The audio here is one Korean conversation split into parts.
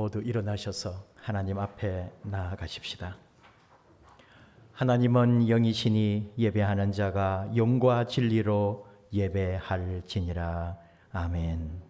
모두 일어나셔서 하나님 앞에 나아가십시다. 하나님은 영이시니 예배하는 자가 영과 진리로 예배할지니라. 아멘.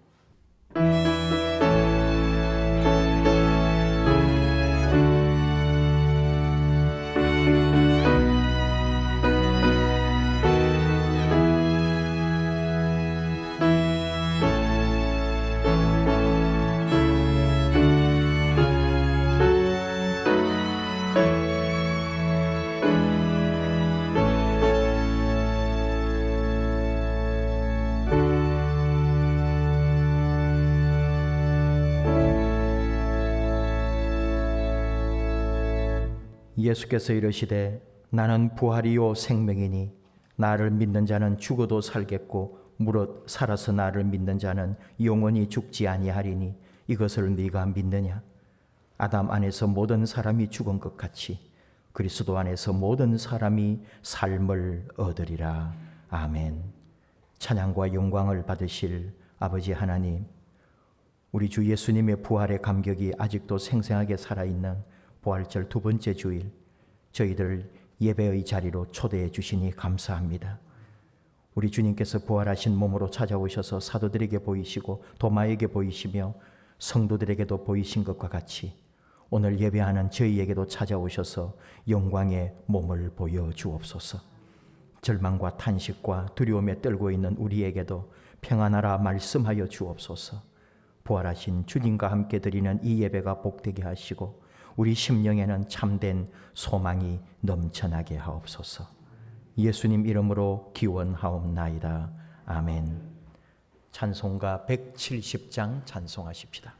예수께서 이르시되 나는 부활이요 생명이니 나를 믿는 자는 죽어도 살겠고 무릇 살아서 나를 믿는 자는 영원히 죽지 아니하리니 이것을 네가 믿느냐? 아담 안에서 모든 사람이 죽은 것 같이 그리스도 안에서 모든 사람이 삶을 얻으리라. 아멘. 찬양과 영광을 받으실 아버지 하나님, 우리 주 예수님의 부활의 감격이 아직도 생생하게 살아있는 부활절 두 번째 주일, 저희들 예배의 자리로 초대해 주시니 감사합니다. 우리 주님께서 부활하신 몸으로 찾아오셔서 사도들에게 보이시고 도마에게 보이시며 성도들에게도 보이신 것과 같이 오늘 예배하는 저희에게도 찾아오셔서 영광의 몸을 보여주옵소서. 절망과 탄식과 두려움에 떨고 있는 우리에게도 평안하라 말씀하여 주옵소서. 부활하신 주님과 함께 드리는 이 예배가 복되게 하시고 우리 심령에는 참된 소망이 넘쳐나게 하옵소서. 예수님 이름으로 기원하옵나이다. 아멘. 찬송가 170장 찬송하십시다.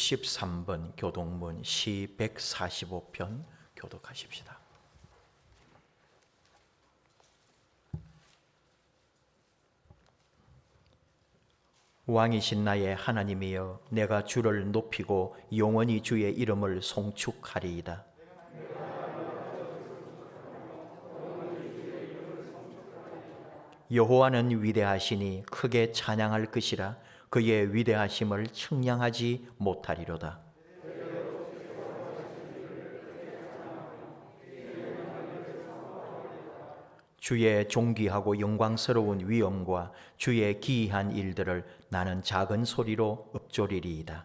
(63번) 교동문 시 145편 교독하십시다. 왕이신 나의 하나님이여, 내가 주를 높이고 영원히 주의 이름을 송축하리이다. 여호와는 위대하시니 크게 찬양할 것이라. 그의 위대하심을 측량하지 못하리로다. 주의 존귀하고 영광스러운 위엄과 주의 기이한 일들을 나는 작은 소리로 읊조리리이다.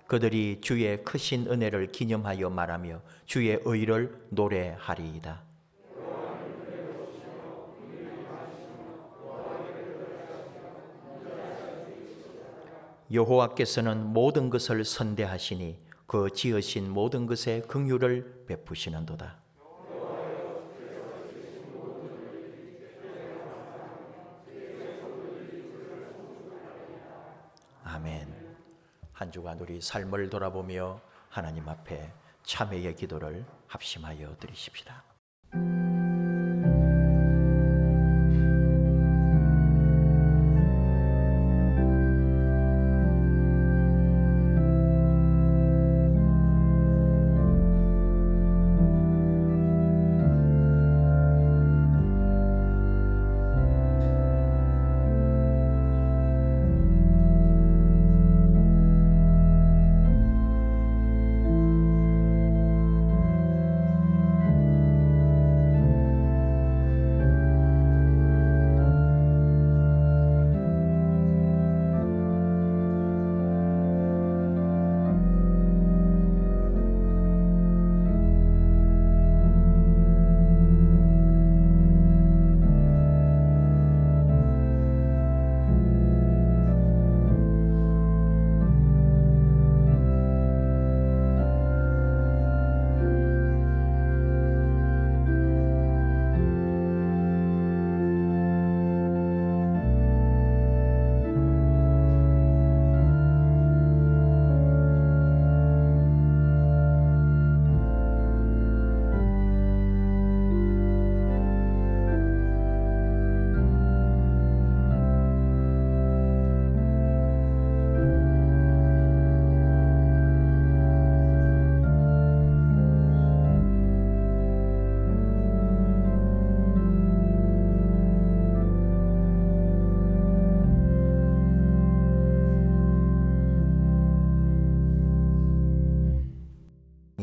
그들이 주의 크신 은혜를 기념하여 말하며 주의 의를 노래하리이다. 여호와께서는 모든 것을 선대하시니 그 지으신 모든 것에 긍휼을 베푸시는도다. 아멘. 한 주간 우리 삶을 돌아보며 하나님 앞에 참회의 기도를 합심하여 드리십시다.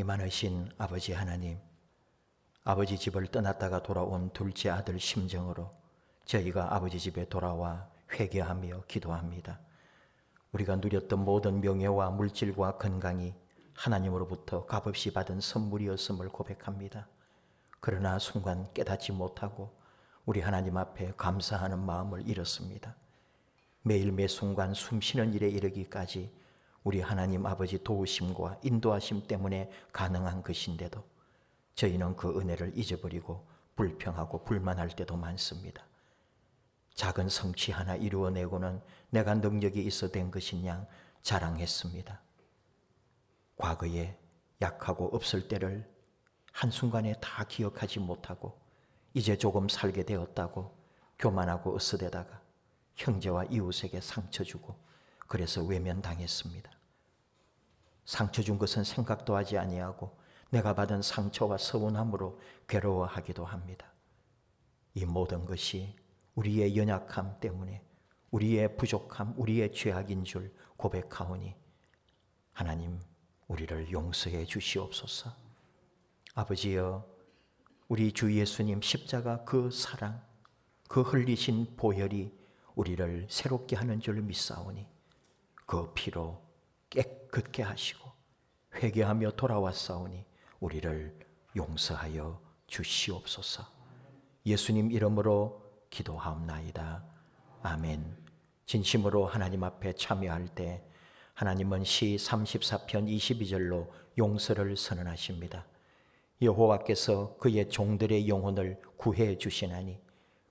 많으신 아버지 하나님, 아버지 집을 떠났다가 돌아온 둘째 아들 심정으로 저희가 아버지 집에 돌아와 회개하며 기도합니다. 우리가 누렸던 모든 명예와 물질과 건강이 하나님으로부터 값없이 받은 선물이었음을 고백합니다. 그러나 순간 깨닫지 못하고 우리 하나님 앞에 감사하는 마음을 잃었습니다. 매일 매 순간 숨쉬는 일에 이르기까지 우리 하나님 아버지 도우심과 인도하심 때문에 가능한 것인데도 저희는 그 은혜를 잊어버리고 불평하고 불만할 때도 많습니다. 작은 성취 하나 이루어내고는 내가 능력이 있어 된 것이냐 자랑했습니다. 과거에 약하고 없을 때를 한순간에 다 기억하지 못하고 이제 조금 살게 되었다고 교만하고 으스대다가 형제와 이웃에게 상처 주고 그래서 외면당했습니다. 상처 준 것은 생각도 하지 아니하고 내가 받은 상처와 서운함으로 괴로워하기도 합니다. 이 모든 것이 우리의 연약함 때문에 우리의 부족함, 우리의 죄악인 줄 고백하오니 하나님 우리를 용서해 주시옵소서. 아버지여, 우리 주 예수님 십자가 그 사랑, 그 흘리신 보혈이 우리를 새롭게 하는 줄 믿사오니 그 피로 깨끗게 하시고 회개하며 돌아왔사오니 우리를 용서하여 주시옵소서. 예수님 이름으로 기도하옵나이다. 아멘. 진심으로 하나님 앞에 참여할 때 하나님은 시 34편 22절로 용서를 선언하십니다. 여호와께서 그의 종들의 영혼을 구해 주시나니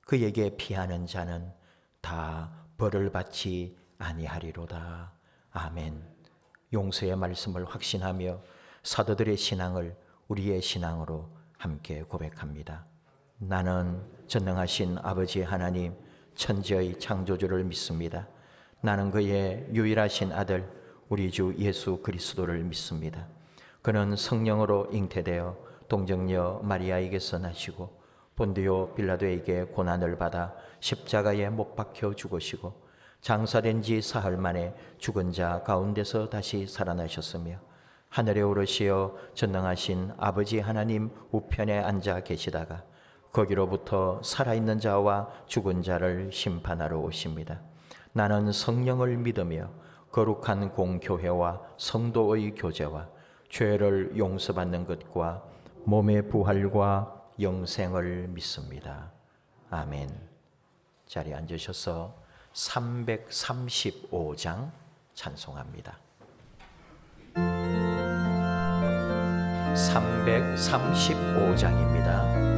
그에게 피하는 자는 다 벌을 받지 아니하리로다. 아멘. 용서의 말씀을 확신하며 사도들의 신앙을 우리의 신앙으로 함께 고백합니다. 나는 전능하신 아버지 하나님 천지의 창조주를 믿습니다. 나는 그의 유일하신 아들 우리 주 예수 그리스도를 믿습니다. 그는 성령으로 잉태되어 동정녀 마리아에게서 나시고 본디오 빌라도에게 고난을 받아 십자가에 못 박혀 죽으시고 장사된 지 사흘 만에 죽은 자 가운데서 다시 살아나셨으며 하늘에 오르시어 전능하신 아버지 하나님 우편에 앉아 계시다가 거기로부터 살아있는 자와 죽은 자를 심판하러 오십니다. 나는 성령을 믿으며 거룩한 공교회와 성도의 교제와 죄를 용서받는 것과 몸의 부활과 영생을 믿습니다. 아멘. 자리에 앉으셔서 335장 찬송합니다. 335장입니다.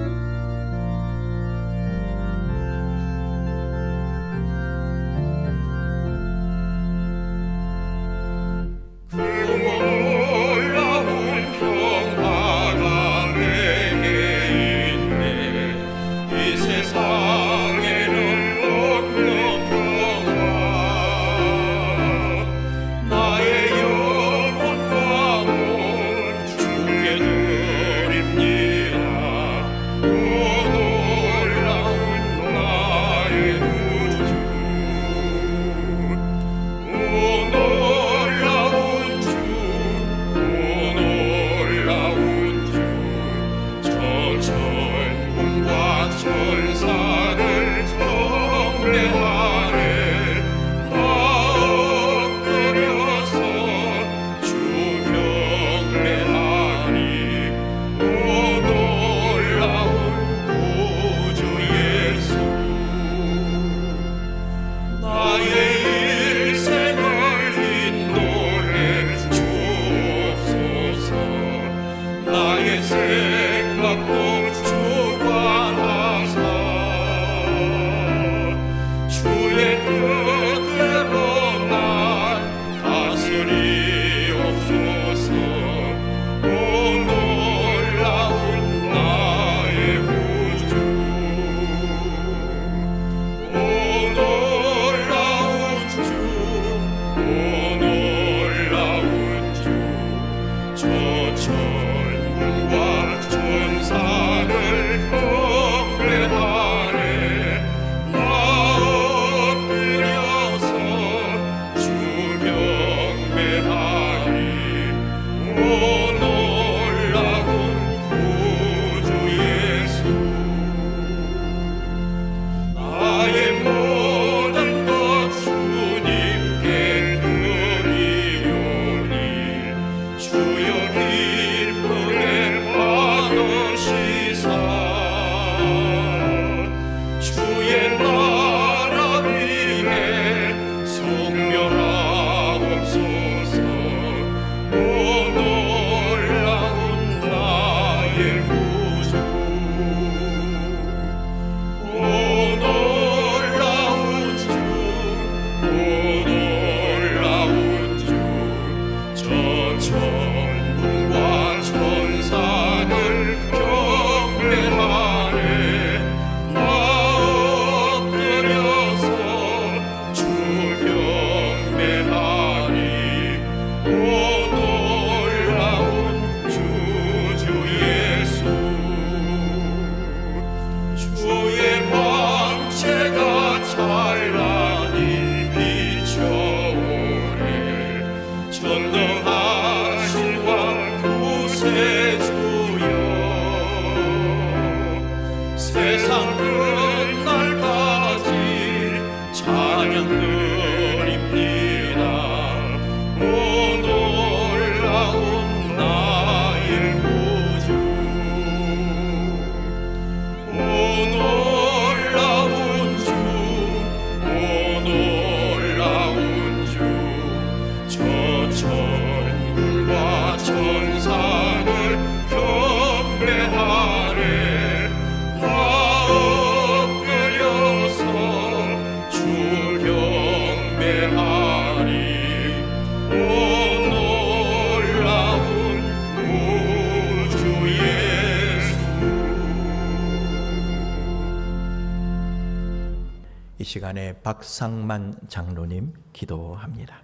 이 시간에 박상만 장로님 기도합니다.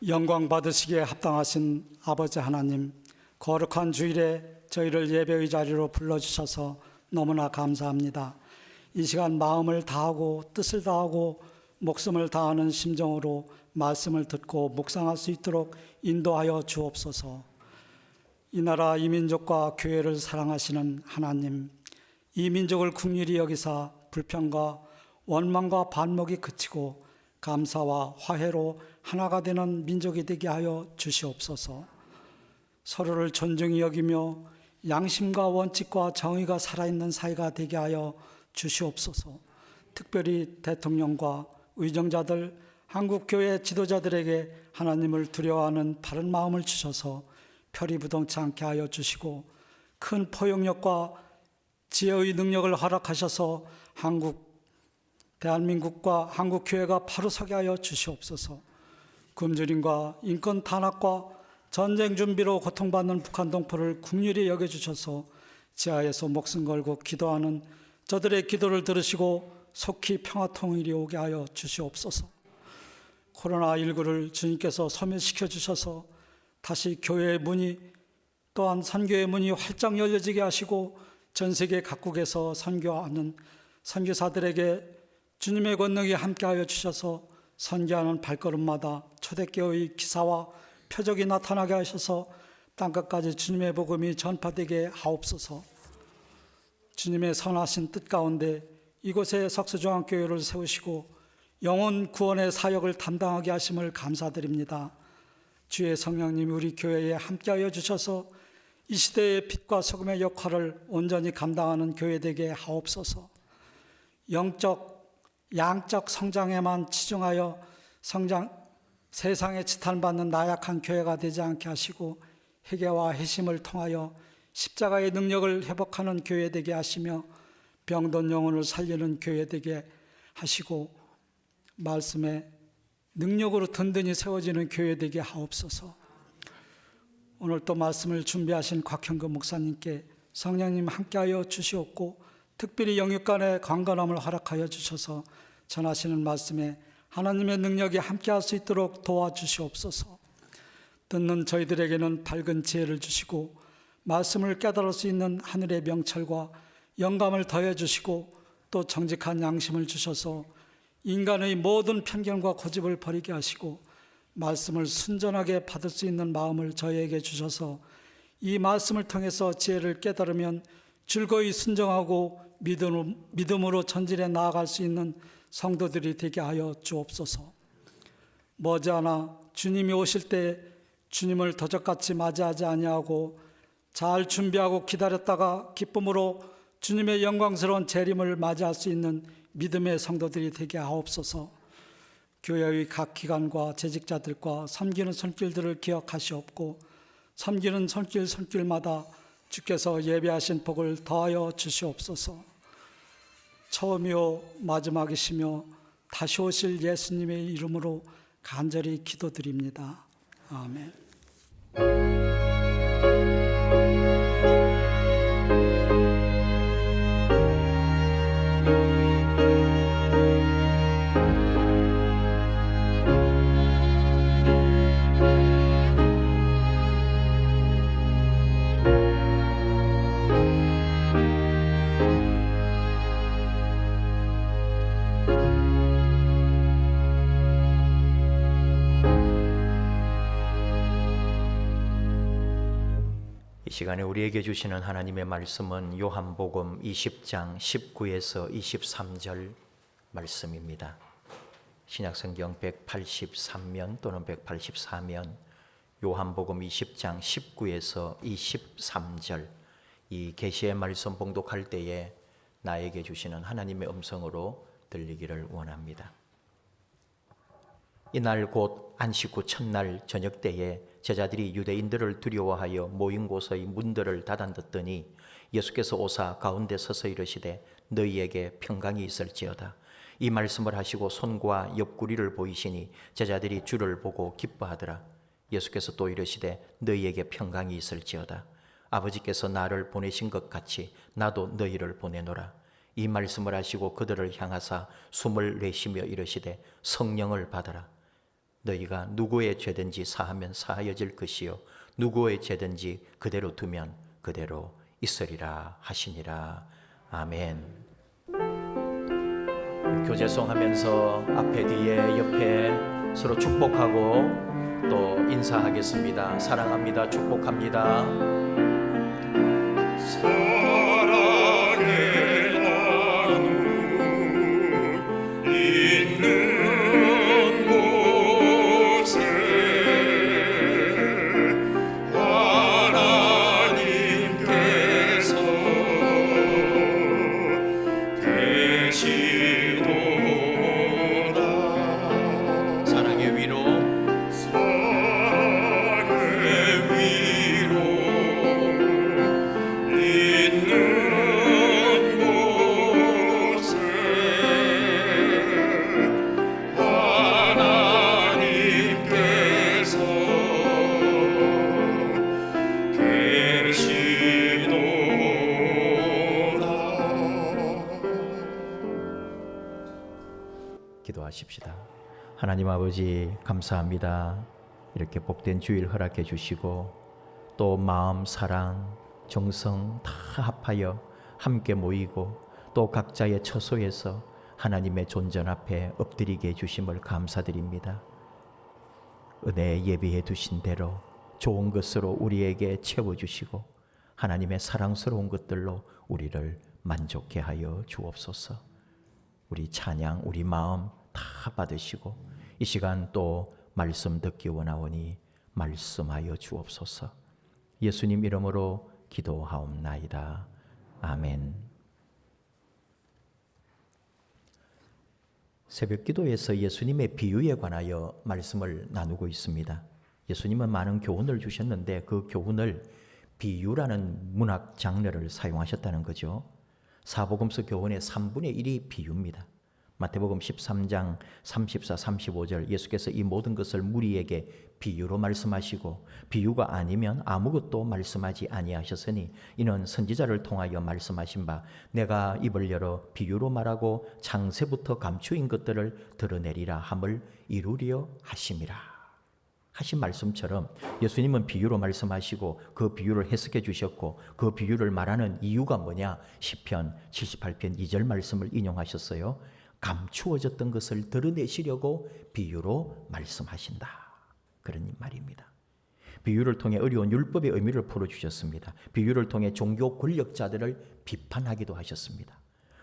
영광 받으시기에 합당하신 아버지 하나님, 거룩한 주일에 저희를 예배의 자리로 불러주셔서 너무나 감사합니다. 이 시간 마음을 다하고 뜻을 다하고 목숨을 다하는 심정으로 말씀을 듣고 묵상할 수 있도록 인도하여 주옵소서. 이 나라 이 민족과 교회를 사랑하시는 하나님, 이 민족을 긍휼히 여기사 불평과 원망과 반목이 그치고 감사와 화해로 하나가 되는 민족이 되게 하여 주시옵소서. 서로를 존중히 여기며 양심과 원칙과 정의가 살아있는 사회가 되게 하여 주시옵소서. 특별히 대통령과 의정자들, 한국교회 지도자들에게 하나님을 두려워하는 바른 마음을 주셔서 표리부동치 않게 하여 주시고 큰 포용력과 지혜의 능력을 허락하셔서 대한민국과 한국교회가 바로 서게 하여 주시옵소서. 굶주림과 인권 탄압과 전쟁 준비로 고통받는 북한 동포를 긍휼히 여겨주셔서 지하에서 목숨 걸고 기도하는 저들의 기도를 들으시고 속히 평화 통일이 오게 하여 주시옵소서. 코로나19를 주님께서 소멸시켜 주셔서 다시 교회의 문이 또한 선교의 문이 활짝 열려지게 하시고 전 세계 각국에서 선교하는 선교사들에게 주님의 권능이 함께하여 주셔서 선교하는 발걸음마다 초대교회의 기사와 표적이 나타나게 하셔서 땅끝까지 주님의 복음이 전파되게 하옵소서. 주님의 선하신 뜻 가운데 이곳에 석수중앙교회를 세우시고 영혼 구원의 사역을 담당하게 하심을 감사드립니다. 주의 성령님이 우리 교회에 함께하여 주셔서 이 시대의 빛과 소금의 역할을 온전히 감당하는 교회 되게 하옵소서. 영적, 양적 성장에만 치중하여 세상에 지탄받는 나약한 교회가 되지 않게 하시고 회개와 회심을 통하여 십자가의 능력을 회복하는 교회 되게 하시며 병든 영혼을 살리는 교회 되게 하시고 말씀의 능력으로 든든히 세워지는 교회 되게 하옵소서. 오늘 또 말씀을 준비하신 곽형근 목사님께 성령님 함께하여 주시옵고 특별히 영육간의 강건함을 허락하여 주셔서 전하시는 말씀에 하나님의 능력이 함께할 수 있도록 도와주시옵소서. 듣는 저희들에게는 밝은 지혜를 주시고 말씀을 깨달을 수 있는 하늘의 명철과 영감을 더해 주시고 또 정직한 양심을 주셔서 인간의 모든 편견과 고집을 버리게 하시고 말씀을 순전하게 받을 수 있는 마음을 저희에게 주셔서 이 말씀을 통해서 지혜를 깨달으면 즐거이 순종하고 믿음으로 전진해 나아갈 수 있는 성도들이 되게 하여 주옵소서. 머지않아 주님이 오실 때 주님을 도적같이 맞이하지 아니하고 잘 준비하고 기다렸다가 기쁨으로 주님의 영광스러운 재림을 맞이할 수 있는 믿음의 성도들이 되게 하옵소서. 교회의 각 기관과 재직자들과 섬기는 손길들을 기억하시옵고 섬기는 손길마다 주께서 예배하신 복을 더하여 주시옵소서. 처음이요 마지막이시며 다시 오실 예수님의 이름으로 간절히 기도드립니다. 아멘. 이 시간에 우리에게 주시는 하나님의 말씀은 요한복음 20장 19에서 23절 말씀입니다. 신약성경 183면 또는 184면 요한복음 20장 19에서 23절 이 계시의 말씀 봉독할 때에 나에게 주시는 하나님의 음성으로 들리기를 원합니다. 이날 곧 안식 후 첫날 저녁 때에 제자들이 유대인들을 두려워하여 모인 곳의 문들을 닫아뒀더니 예수께서 오사 가운데 서서 이르시되 너희에게 평강이 있을지어다. 이 말씀을 하시고 손과 옆구리를 보이시니 제자들이 주를 보고 기뻐하더라. 예수께서 또 이르시되 너희에게 평강이 있을지어다. 아버지께서 나를 보내신 것 같이 나도 너희를 보내노라. 이 말씀을 하시고 그들을 향하사 숨을 내쉬며 이르시되 성령을 받아라. 너희가 누구의 죄든지 사하면 사하여질 것이요 누구의 죄든지 그대로 두면 그대로 있으리라 하시니라. 아멘. 교제송 하면서 앞에 뒤에 옆에 서로 축복하고 또 인사하겠습니다. 사랑합니다. 축복합니다. 사랑의 나눔 있는 곳에 하나님께서 계시도다. 사랑의 위로 기도하십시다. 하나님 아버지 감사합니다. 이렇게 복된 주일 허락해 주시고 또 마음, 사랑, 정성 다 합하여 함께 모이고 또 각자의 처소에서 하나님의 존전 앞에 엎드리게 해주심을 감사드립니다. 은혜 예비해 두신 대로 좋은 것으로 우리에게 채워주시고 하나님의 사랑스러운 것들로 우리를 만족해 하여 주옵소서. 우리 찬양, 우리 마음 다 받으시고 이 시간 또 말씀 듣기 원하오니 말씀하여 주옵소서. 예수님 이름으로 기도하옵나이다. 아멘. 새벽 기도에서 예수님의 비유에 관하여 말씀을 나누고 있습니다. 예수님은 많은 교훈을 주셨는데 그 교훈을 비유라는 문학 장르를 사용하셨다는 거죠. 사복음서 교훈의 3분의 1이 비유입니다. 마태복음 13장 34, 35절 예수께서 이 모든 것을 무리에게 비유로 말씀하시고 비유가 아니면 아무것도 말씀하지 아니하셨으니 이는 선지자를 통하여 말씀하신 바 내가 입을 열어 비유로 말하고 창세부터 감추인 것들을 드러내리라 함을 이루려 하심이라. 하신 말씀처럼 예수님은 비유로 말씀하시고 그 비유를 해석해 주셨고 그 비유를 말하는 이유가 뭐냐? 시편 78편 2절 말씀을 인용하셨어요. 감추어졌던 것을 드러내시려고 비유로 말씀하신다. 그런 말입니다. 비유를 통해 어려운 율법의 의미를 풀어주셨습니다. 비유를 통해 종교 권력자들을 비판하기도 하셨습니다.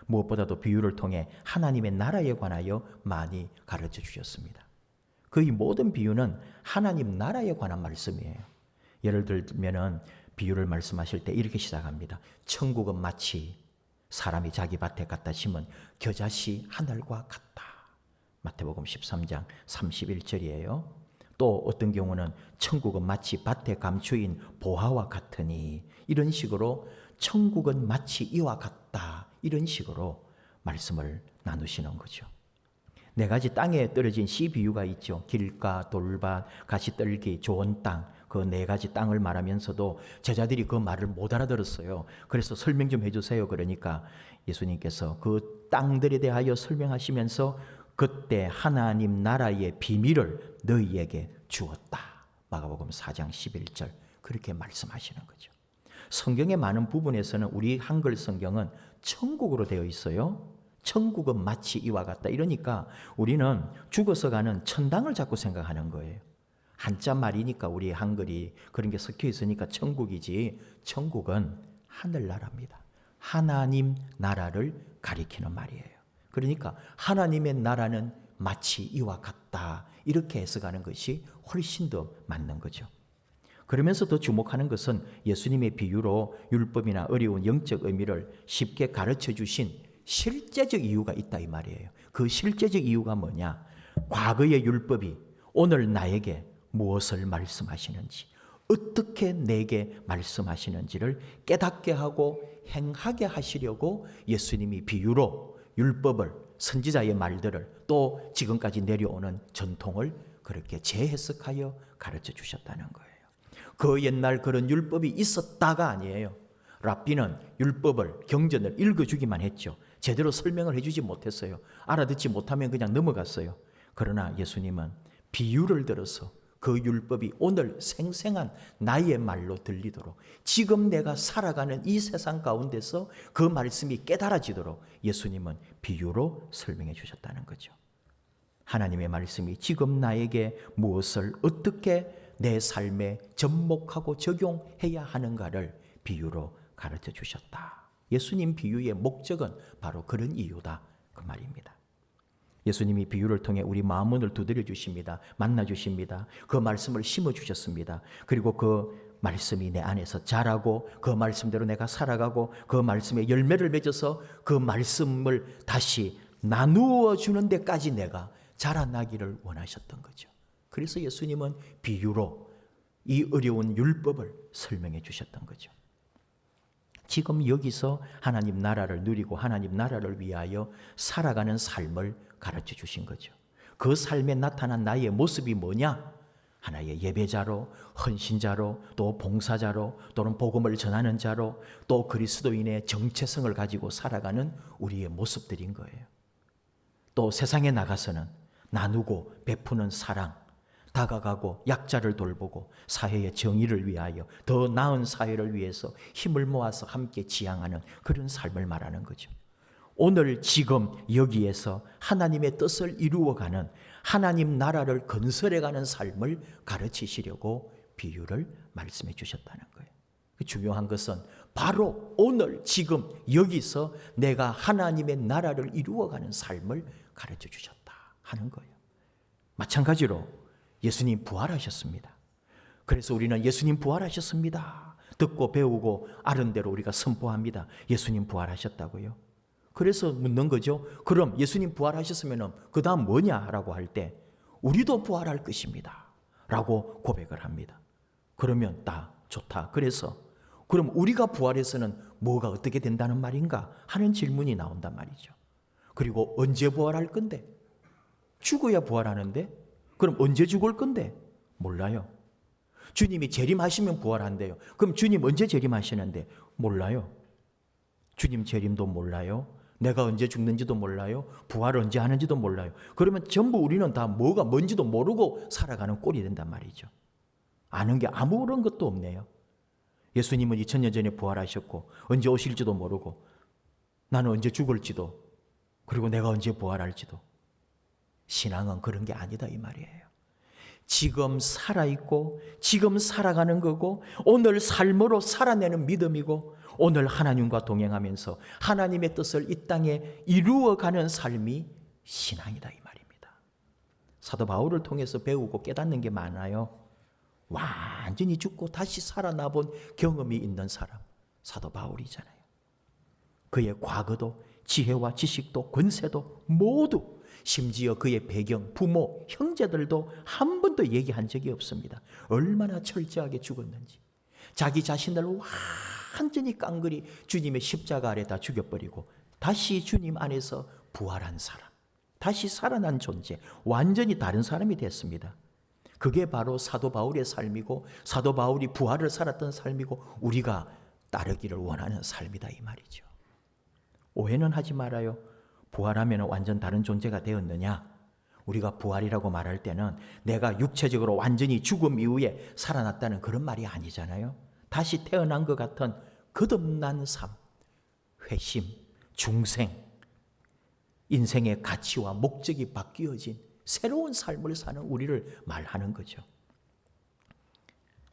무엇보다도 비유를 통해 하나님의 나라에 관하여 많이 가르쳐 주셨습니다. 거의 모든 비유는 하나님 나라에 관한 말씀이에요. 예를 들면 비유를 말씀하실 때 이렇게 시작합니다. 천국은 마치 사람이 자기 밭에 갖다 심은 겨자씨 하늘과 같다. 마태복음 13장 31절이에요. 또 어떤 경우는 천국은 마치 밭에 감추인 보화와 같으니 이런 식으로 천국은 마치 이와 같다. 이런 식으로 말씀을 나누시는 거죠. 네 가지 땅에 떨어진 씨 비유가 있죠. 길가, 돌밭, 가시떨기, 좋은 땅. 그 네 가지 땅을 말하면서도 제자들이 그 말을 못 알아들었어요. 그래서 설명 좀 해주세요. 그러니까 예수님께서 그 땅들에 대하여 설명하시면서 그때 하나님 나라의 비밀을 너희에게 주었다. 마가복음 4장 11절 그렇게 말씀하시는 거죠. 성경의 많은 부분에서는 우리 한글 성경은 천국으로 되어 있어요. 천국은 마치 이와 같다. 이러니까 우리는 죽어서 가는 천당을 자꾸 생각하는 거예요. 한자 말이니까 우리 한글이 그런 게 섞여 있으니까 천국이지 천국은 하늘나라입니다. 하나님 나라를 가리키는 말이에요. 그러니까 하나님의 나라는 마치 이와 같다. 이렇게 해석하는 것이 훨씬 더 맞는 거죠. 그러면서 더 주목하는 것은 예수님의 비유로 율법이나 어려운 영적 의미를 쉽게 가르쳐 주신 실제적 이유가 있다 이 말이에요. 그 실제적 이유가 뭐냐? 과거의 율법이 오늘 나에게 무엇을 말씀하시는지, 어떻게 내게 말씀하시는지를 깨닫게 하고 행하게 하시려고 예수님이 비유로 율법을, 선지자의 말들을 또 지금까지 내려오는 전통을 그렇게 재해석하여 가르쳐 주셨다는 거예요. 그 옛날 그런 율법이 있었다가 아니에요. 랍비는 율법을, 경전을 읽어주기만 했죠. 제대로 설명을 해주지 못했어요. 알아듣지 못하면 그냥 넘어갔어요. 그러나 예수님은 비유를 들어서 그 율법이 오늘 생생한 나의 말로 들리도록, 지금 내가 살아가는 이 세상 가운데서 그 말씀이 깨달아지도록 예수님은 비유로 설명해 주셨다는 거죠. 하나님의 말씀이 지금 나에게 무엇을 어떻게 내 삶에 접목하고 적용해야 하는가를 비유로 가르쳐 주셨다. 예수님 비유의 목적은 바로 그런 이유다, 그 말입니다. 예수님이 비유를 통해 우리 마음문을 두드려 주십니다. 만나 주십니다. 그 말씀을 심어 주셨습니다. 그리고 그 말씀이 내 안에서 자라고 그 말씀대로 내가 살아가고 그 말씀에 열매를 맺어서 그 말씀을 다시 나누어 주는 데까지 내가 자라나기를 원하셨던 거죠. 그래서 예수님은 비유로 이 어려운 율법을 설명해 주셨던 거죠. 지금 여기서 하나님 나라를 누리고 하나님 나라를 위하여 살아가는 삶을 가르쳐 주신 거죠. 그 삶에 나타난 나의 모습이 뭐냐? 하나의 예배자로, 헌신자로, 또 봉사자로, 또는 복음을 전하는 자로, 또 그리스도인의 정체성을 가지고 살아가는 우리의 모습들인 거예요. 또 세상에 나가서는 나누고 베푸는 사랑, 다가가고 약자를 돌보고 사회의 정의를 위하여, 더 나은 사회를 위해서 힘을 모아서 함께 지향하는 그런 삶을 말하는 거죠. 오늘 지금 여기에서 하나님의 뜻을 이루어가는, 하나님 나라를 건설해가는 삶을 가르치시려고 비유를 말씀해 주셨다는 거예요. 중요한 것은 바로 오늘 지금 여기서 내가 하나님의 나라를 이루어가는 삶을 가르쳐 주셨다 하는 거예요. 마찬가지로 예수님 부활하셨습니다. 그래서 우리는 예수님 부활하셨습니다 듣고 배우고 아는 대로 우리가 선포합니다. 예수님 부활하셨다고요. 그래서 묻는 거죠. 그럼 예수님 부활하셨으면 그 다음 뭐냐라고 할 때 우리도 부활할 것입니다 라고 고백을 합니다. 그러면 다 좋다. 그래서 그럼 우리가 부활해서는 뭐가 어떻게 된다는 말인가 하는 질문이 나온단 말이죠. 그리고 언제 부활할 건데? 죽어야 부활하는데? 그럼 언제 죽을 건데? 몰라요. 주님이 재림하시면 부활한대요. 그럼 주님 언제 재림하시는데? 몰라요. 주님 재림도 몰라요. 내가 언제 죽는지도 몰라요. 부활을 언제 하는지도 몰라요. 그러면 전부 우리는 다 뭐가 뭔지도 모르고 살아가는 꼴이 된단 말이죠. 아는 게 아무런 것도 없네요. 예수님은 2000년 전에 부활하셨고 언제 오실지도 모르고 나는 언제 죽을지도, 그리고 내가 언제 부활할지도. 신앙은 그런 게 아니다 이 말이에요. 지금 살아있고 지금 살아가는 거고 오늘 삶으로 살아내는 믿음이고 오늘 하나님과 동행하면서 하나님의 뜻을 이 땅에 이루어가는 삶이 신앙이다 이 말입니다. 사도 바울을 통해서 배우고 깨닫는 게 많아요. 완전히 죽고 다시 살아나 본 경험이 있는 사람, 사도 바울이잖아요. 그의 과거도 지혜와 지식도 권세도 모두, 심지어 그의 배경, 부모, 형제들도 한 번도 얘기한 적이 없습니다. 얼마나 철저하게 죽었는지. 자기 자신을 완전히 깡그리 주님의 십자가 아래다 죽여버리고 다시 주님 안에서 부활한 사람, 다시 살아난 존재, 완전히 다른 사람이 됐습니다. 그게 바로 사도 바울의 삶이고 사도 바울이 부활을 살았던 삶이고 우리가 따르기를 원하는 삶이다 이 말이죠. 오해는 하지 말아요. 부활하면 완전 다른 존재가 되었느냐? 우리가 부활이라고 말할 때는 내가 육체적으로 완전히 죽음 이후에 살아났다는 그런 말이 아니잖아요. 다시 태어난 것 같은 거듭난 삶, 회심, 중생, 인생의 가치와 목적이 바뀌어진 새로운 삶을 사는 우리를 말하는 거죠.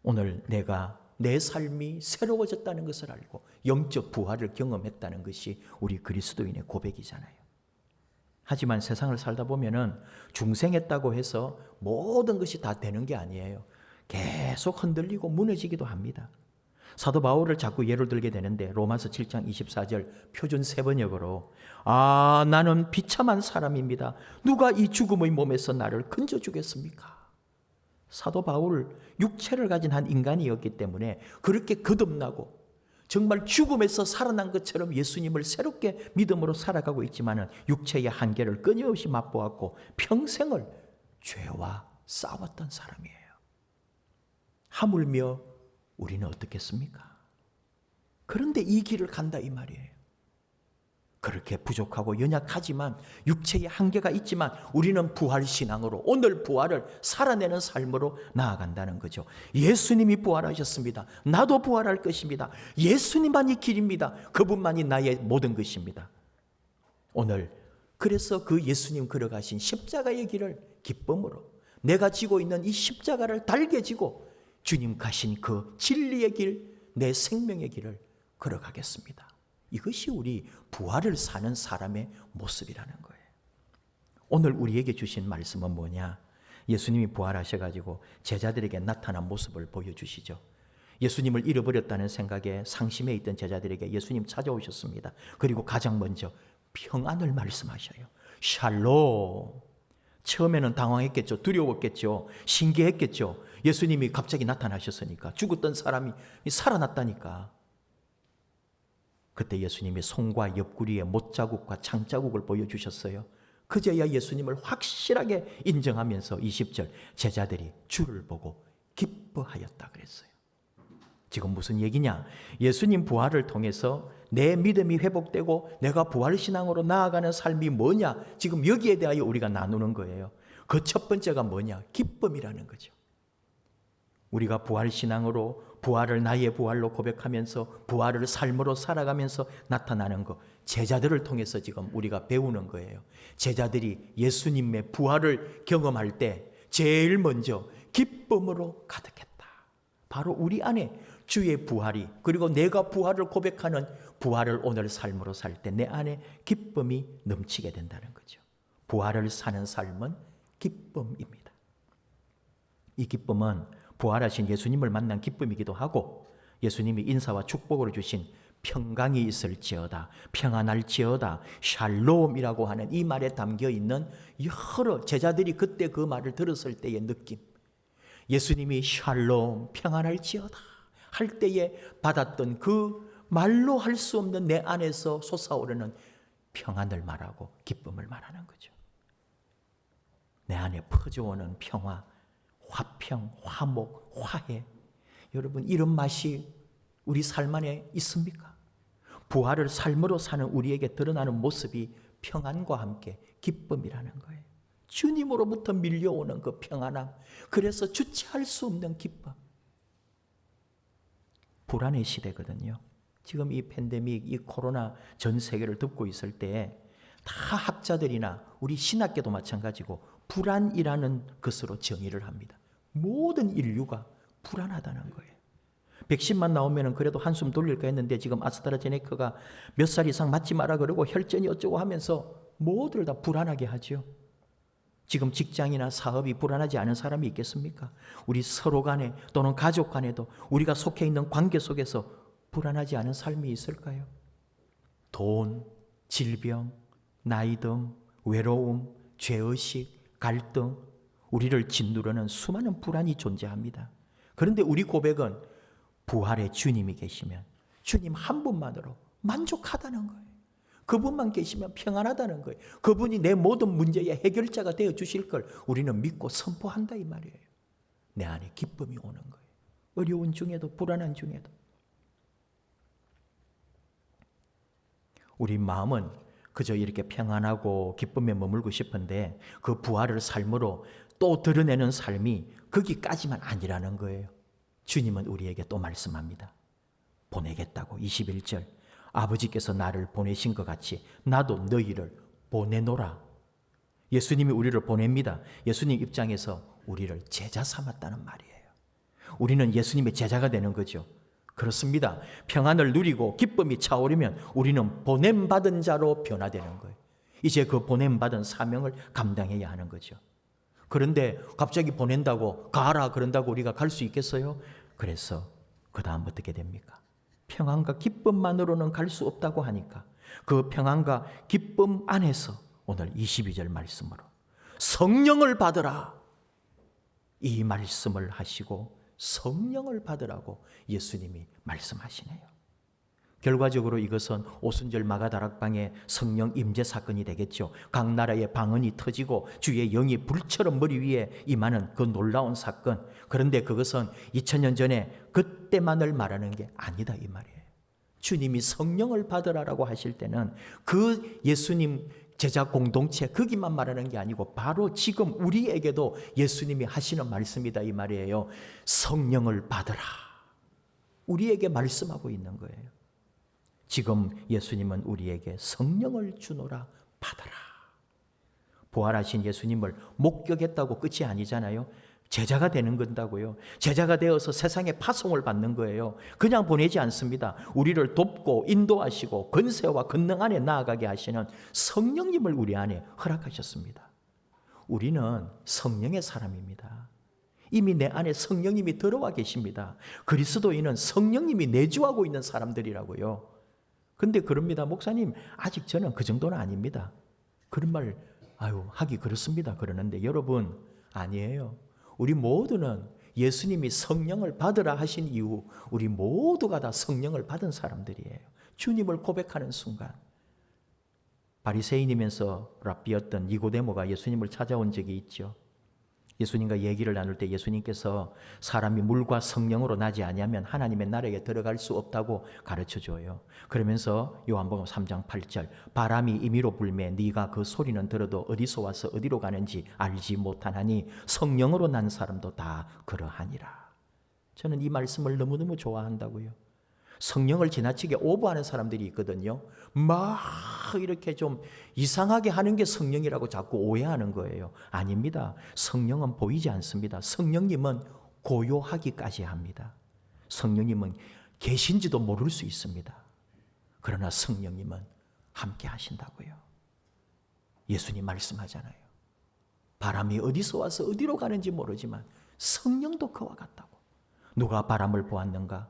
오늘 내가 내 삶이 새로워졌다는 것을 알고 영적 부활을 경험했다는 것이 우리 그리스도인의 고백이잖아요. 하지만 세상을 살다 보면은 중생했다고 해서 모든 것이 다 되는 게 아니에요. 계속 흔들리고 무너지기도 합니다. 사도 바울을 자꾸 예를 들게 되는데 로마서 7장 24절 표준 세번역으로 나는 비참한 사람입니다. 누가 이 죽음의 몸에서 나를 건져주겠습니까? 사도 바울 육체를 가진 한 인간이었기 때문에 그렇게 거듭나고 정말 죽음에서 살아난 것처럼 예수님을 새롭게 믿음으로 살아가고 있지만은 육체의 한계를 끊임없이 맛보았고 평생을 죄와 싸웠던 사람이에요. 하물며 우리는 어떻겠습니까? 그런데 이 길을 간다 이 말이에요. 그렇게 부족하고 연약하지만 육체의 한계가 있지만 우리는 부활신앙으로 오늘 부활을 살아내는 삶으로 나아간다는 거죠. 예수님이 부활하셨습니다. 나도 부활할 것입니다. 예수님만이 길입니다. 그분만이 나의 모든 것입니다. 오늘 그래서 그 예수님 걸어가신 십자가의 길을 기쁨으로 내가 지고 있는 이 십자가를 달게 지고 주님 가신 그 진리의 길, 내 생명의 길을 걸어가겠습니다. 이것이 우리 부활을 사는 사람의 모습이라는 거예요. 오늘 우리에게 주신 말씀은 뭐냐? 예수님이 부활하셔가지고 제자들에게 나타난 모습을 보여주시죠. 예수님을 잃어버렸다는 생각에 상심해 있던 제자들에게 예수님 찾아오셨습니다. 그리고 가장 먼저 평안을 말씀하셔요. 샬롬. 처음에는 당황했겠죠. 두려웠겠죠. 신기했겠죠. 예수님이 갑자기 나타나셨으니까. 죽었던 사람이 살아났다니까. 그때 예수님이 손과 옆구리에 못자국과 창자국을 보여주셨어요. 그제야 예수님을 확실하게 인정하면서 20절 제자들이 주를 보고 기뻐하였다 그랬어요. 지금 무슨 얘기냐? 예수님 부활을 통해서 내 믿음이 회복되고 내가 부활신앙으로 나아가는 삶이 뭐냐? 지금 여기에 대하여 우리가 나누는 거예요. 그 첫 번째가 뭐냐? 기쁨이라는 거죠. 우리가 부활신앙으로 부활을 나의 부활로 고백하면서 부활을 삶으로 살아가면서 나타나는 것, 제자들을 통해서 지금 우리가 배우는 거예요. 제자들이 예수님의 부활을 경험할 때 제일 먼저 기쁨으로 가득했다. 바로 우리 안에 주의 부활이, 그리고 내가 부활을 고백하는 부활을 오늘 삶으로 살 때 내 안에 기쁨이 넘치게 된다는 거죠. 부활을 사는 삶은 기쁨입니다. 이 기쁨은 부활하신 예수님을 만난 기쁨이기도 하고 예수님이 인사와 축복으로 주신 평강이 있을지어다, 평안할지어다, 샬롬이라고 하는 이 말에 담겨있는 여러 제자들이 그때 그 말을 들었을 때의 느낌, 예수님이 샬롬, 평안할지어다 할 때에 받았던 그 말로 할 수 없는 내 안에서 솟아오르는 평안을 말하고 기쁨을 말하는 거죠. 내 안에 퍼져오는 평화, 화평, 화목, 화해. 여러분, 이런 맛이 우리 삶 안에 있습니까? 부활을 삶으로 사는 우리에게 드러나는 모습이 평안과 함께 기쁨이라는 거예요. 주님으로부터 밀려오는 그 평안함, 그래서 주체할 수 없는 기쁨. 불안의 시대거든요. 지금 이 팬데믹, 이 코로나 전 세계를 덮고 있을 때 다 학자들이나 우리 신학계도 마찬가지고 불안이라는 것으로 정의를 합니다. 모든 인류가 불안하다는 거예요. 백신만 나오면 그래도 한숨 돌릴까 했는데 지금 아스트라제네카가 몇 살 이상 맞지 마라 그러고 혈전이 어쩌고 하면서 모두를 다 불안하게 하죠. 지금 직장이나 사업이 불안하지 않은 사람이 있겠습니까? 우리 서로 간에 또는 가족 간에도 우리가 속해 있는 관계 속에서 불안하지 않은 삶이 있을까요? 돈, 질병, 나이듦, 외로움, 죄의식, 갈등, 우리를 짓누르는 수많은 불안이 존재합니다. 그런데 우리 고백은 부활의 주님이 계시면 주님 한 분만으로 만족하다는 거예요. 그분만 계시면 평안하다는 거예요. 그분이 내 모든 문제의 해결자가 되어 주실 걸 우리는 믿고 선포한다 이 말이에요. 내 안에 기쁨이 오는 거예요. 어려운 중에도 불안한 중에도. 우리 마음은 그저 이렇게 평안하고 기쁨에 머물고 싶은데 그 부활을 삶으로 또 드러내는 삶이 거기까지만 아니라는 거예요. 주님은 우리에게 또 말씀합니다. 보내겠다고 21절 아버지께서 나를 보내신 것 같이 나도 너희를 보내노라. 예수님이 우리를 보냅니다. 예수님 입장에서 우리를 제자 삼았다는 말이에요. 우리는 예수님의 제자가 되는 거죠. 그렇습니다. 평안을 누리고 기쁨이 차오르면 우리는 보냄받은 자로 변화되는 거예요. 이제 그 보냄받은 사명을 감당해야 하는 거죠. 그런데 갑자기 보낸다고 가라 그런다고 우리가 갈 수 있겠어요? 그래서 그 다음 어떻게 됩니까? 평안과 기쁨만으로는 갈 수 없다고 하니까 그 평안과 기쁨 안에서 오늘 22절 말씀으로 성령을 받으라 이 말씀을 하시고 성령을 받으라고 예수님이 말씀하시네요. 결과적으로 이것은 오순절 마가다락방의 성령 임재 사건이 되겠죠. 각 나라의 방언이 터지고 주의 영이 불처럼 머리 위에 임하는 그 놀라운 사건. 그런데 그것은 2000년 전에 그때만을 말하는 게 아니다 이 말이에요. 주님이 성령을 받으라라고 하실 때는 그 예수님 제자 공동체 거기만 말하는 게 아니고 바로 지금 우리에게도 예수님이 하시는 말씀이다 이 말이에요. 성령을 받으라. 우리에게 말씀하고 있는 거예요. 지금 예수님은 우리에게 성령을 주노라 받아라. 부활하신 예수님을 목격했다고 끝이 아니잖아요. 제자가 되는 건다고요. 제자가 되어서 세상에 파송을 받는 거예요. 그냥 보내지 않습니다. 우리를 돕고 인도하시고 권세와 권능 안에 나아가게 하시는 성령님을 우리 안에 허락하셨습니다. 우리는 성령의 사람입니다. 이미 내 안에 성령님이 들어와 계십니다. 그리스도인은 성령님이 내주하고 있는 사람들이라고요. 근데 그럽니다. 목사님, 아직 저는 그 정도는 아닙니다. 그런 말 하기 그렇습니다. 그러는데 여러분, 아니에요. 우리 모두는 예수님이 성령을 받으라 하신 이후 우리 모두가 다 성령을 받은 사람들이에요. 주님을 고백하는 순간 바리새인이면서 랍비였던 니고데모가 예수님을 찾아온 적이 있죠. 예수님과 얘기를 나눌 때 예수님께서 사람이 물과 성령으로 나지 아니하면 하나님의 나라에 들어갈 수 없다고 가르쳐줘요. 그러면서 요한복음 3장 8절 바람이 임의로 불매 네가 그 소리는 들어도 어디서 와서 어디로 가는지 알지 못하나니 성령으로 난 사람도 다 그러하니라. 저는 이 말씀을 너무너무 좋아한다고요. 성령을 지나치게 오버하는 사람들이 있거든요. 막 이렇게 좀 이상하게 하는 게 성령이라고 자꾸 오해하는 거예요. 아닙니다. 성령은 보이지 않습니다. 성령님은 고요하기까지 합니다. 성령님은 계신지도 모를 수 있습니다. 그러나 성령님은 함께 하신다고요. 예수님 말씀하잖아요. 바람이 어디서 와서 어디로 가는지 모르지만 성령도 그와 같다고. 누가 바람을 보았는가?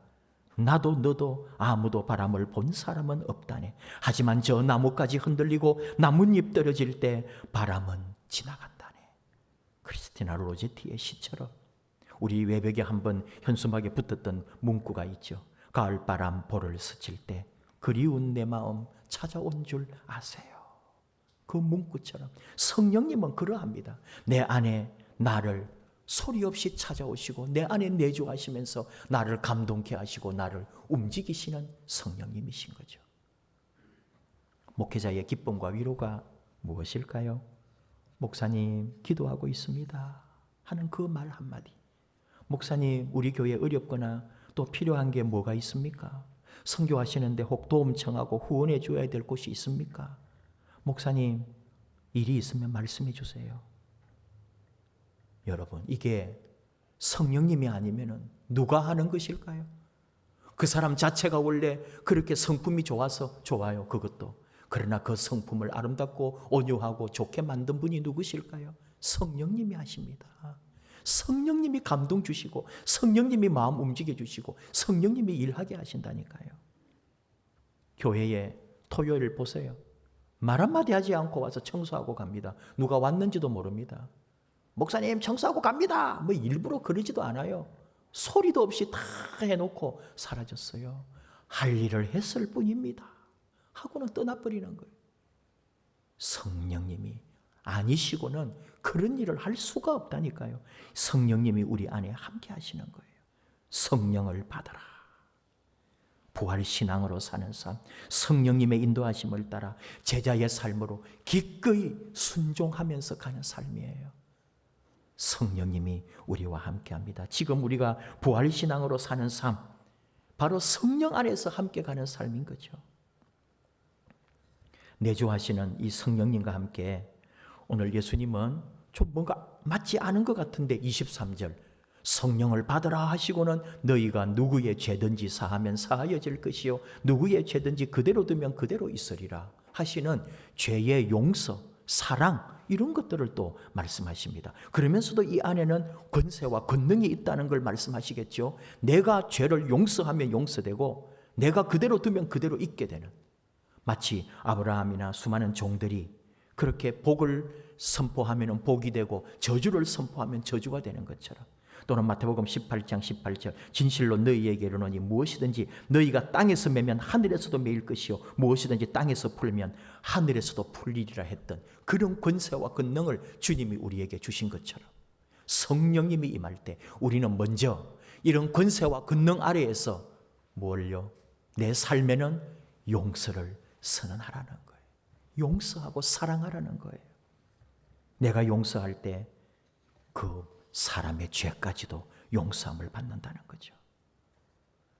나도 너도 아무도 바람을 본 사람은 없다네. 하지만 저 나뭇가지 흔들리고 나뭇잎 떨어질 때 바람은 지나간다네. 크리스티나 로제티의 시처럼 우리 외벽에 한번 현수막에 붙었던 문구가 있죠. 가을바람 볼을 스칠 때 그리운 내 마음 찾아온 줄 아세요. 그 문구처럼 성령님은 그러합니다. 내 안에 나를 소리 없이 찾아오시고 내 안에 내주하시면서 나를 감동케 하시고 나를 움직이시는 성령님이신 거죠. 목회자의 기쁨과 위로가 무엇일까요? 목사님 기도하고 있습니다 하는 그 말 한마디. 목사님 우리 교회 어렵거나 또 필요한 게 뭐가 있습니까? 선교하시는데 혹 도움 청하고 후원해 줘야 될 곳이 있습니까? 목사님 일이 있으면 말씀해 주세요. 여러분, 이게 성령님이 아니면 누가 하는 것일까요? 그 사람 자체가 원래 그렇게 성품이 좋아서 좋아요. 그것도. 그러나 그 성품을 아름답고 온유하고 좋게 만든 분이 누구실까요? 성령님이 하십니다. 성령님이 감동 주시고 성령님이 마음 움직여 주시고 성령님이 일하게 하신다니까요. 교회에 토요일 보세요. 말 한마디 하지 않고 와서 청소하고 갑니다. 누가 왔는지도 모릅니다. 목사님 청소하고 갑니다. 뭐 일부러 그러지도 않아요. 소리도 없이 다 해놓고 사라졌어요. 할 일을 했을 뿐입니다. 하고는 떠나버리는 거예요. 성령님이 아니시고는 그런 일을 할 수가 없다니까요. 성령님이 우리 안에 함께 하시는 거예요. 성령을 받아라. 부활신앙으로 사는 삶, 성령님의 인도하심을 따라 제자의 삶으로 기꺼이 순종하면서 가는 삶이에요. 성령님이 우리와 함께합니다. 지금 우리가 부활신앙으로 사는 삶, 바로 성령 안에서 함께 가는 삶인 거죠. 내주하시는 이 성령님과 함께 오늘 예수님은 좀 뭔가 맞지 않은 것 같은데 23절 성령을 받으라 하시고는 너희가 누구의 죄든지 사하면 사하여질 것이요 누구의 죄든지 그대로 두면 그대로 있으리라 하시는 죄의 용서, 사랑 이런 것들을 또 말씀하십니다. 그러면서도 이 안에는 권세와 권능이 있다는 걸 말씀하시겠죠. 내가 죄를 용서하면 용서되고 내가 그대로 두면 그대로 있게 되는, 마치 아브라함이나 수많은 종들이 그렇게 복을 선포하면 복이 되고 저주를 선포하면 저주가 되는 것처럼, 또는 마태복음 18장 18절 진실로 너희에게 이르노니 무엇이든지 너희가 땅에서 매면 하늘에서도 매일 것이요 무엇이든지 땅에서 풀면 하늘에서도 풀리리라 했던 그런 권세와 권능을 주님이 우리에게 주신 것처럼 성령님이 임할 때 우리는 먼저 이런 권세와 권능 아래에서 뭘요? 내 삶에는 용서를 선언하라는 거예요. 용서하고 사랑하라는 거예요. 내가 용서할 때 그 사람의 죄까지도 용서함을 받는다는 거죠.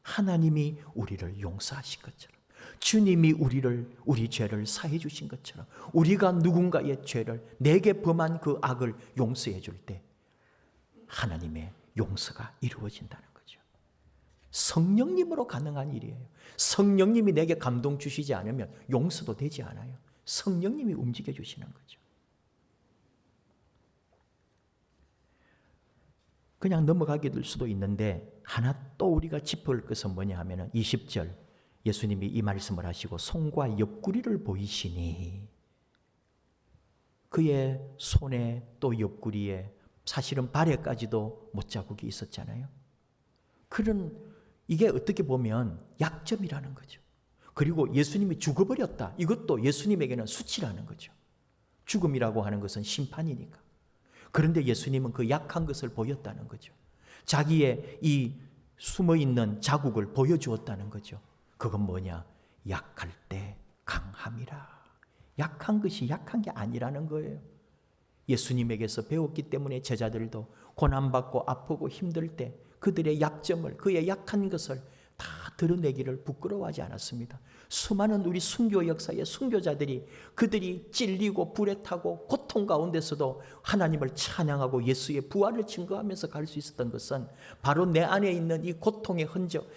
하나님이 우리를 용서하신 것처럼, 주님이 우리 죄를 사해 주신 것처럼, 우리가 누군가의 죄를, 내게 범한 그 악을 용서해 줄 때 하나님의 용서가 이루어진다는 거죠. 성령님으로 가능한 일이에요. 성령님이 내게 감동 주시지 않으면 용서도 되지 않아요. 성령님이 움직여 주시는 거죠. 그냥 넘어가게 될 수도 있는데 하나 또 우리가 짚을 것은 뭐냐 하면 20절 예수님이 이 말씀을 하시고 손과 옆구리를 보이시니, 그의 손에 또 옆구리에 사실은 발에까지도 못자국이 있었잖아요. 그런, 이게 어떻게 보면 약점이라는 거죠. 그리고 예수님이 죽어버렸다, 이것도 예수님에게는 수치라는 거죠. 죽음이라고 하는 것은 심판이니까. 그런데 예수님은 그 약한 것을 보였다는 거죠. 자기의 이 숨어있는 자국을 보여주었다는 거죠. 그건 뭐냐? 약할 때 강함이라. 약한 것이 약한 게 아니라는 거예요. 예수님에게서 배웠기 때문에 제자들도 고난받고 아프고 힘들 때 그들의 약점을, 그의 약한 것을 다 드러내기를 부끄러워하지 않았습니다. 수많은 우리 순교 역사의 순교자들이 그들이 찔리고 불에 타고 고통 가운데서도 하나님을 찬양하고 예수의 부활을 증거하면서 갈 수 있었던 것은 바로 내 안에 있는 이 고통의 흔적,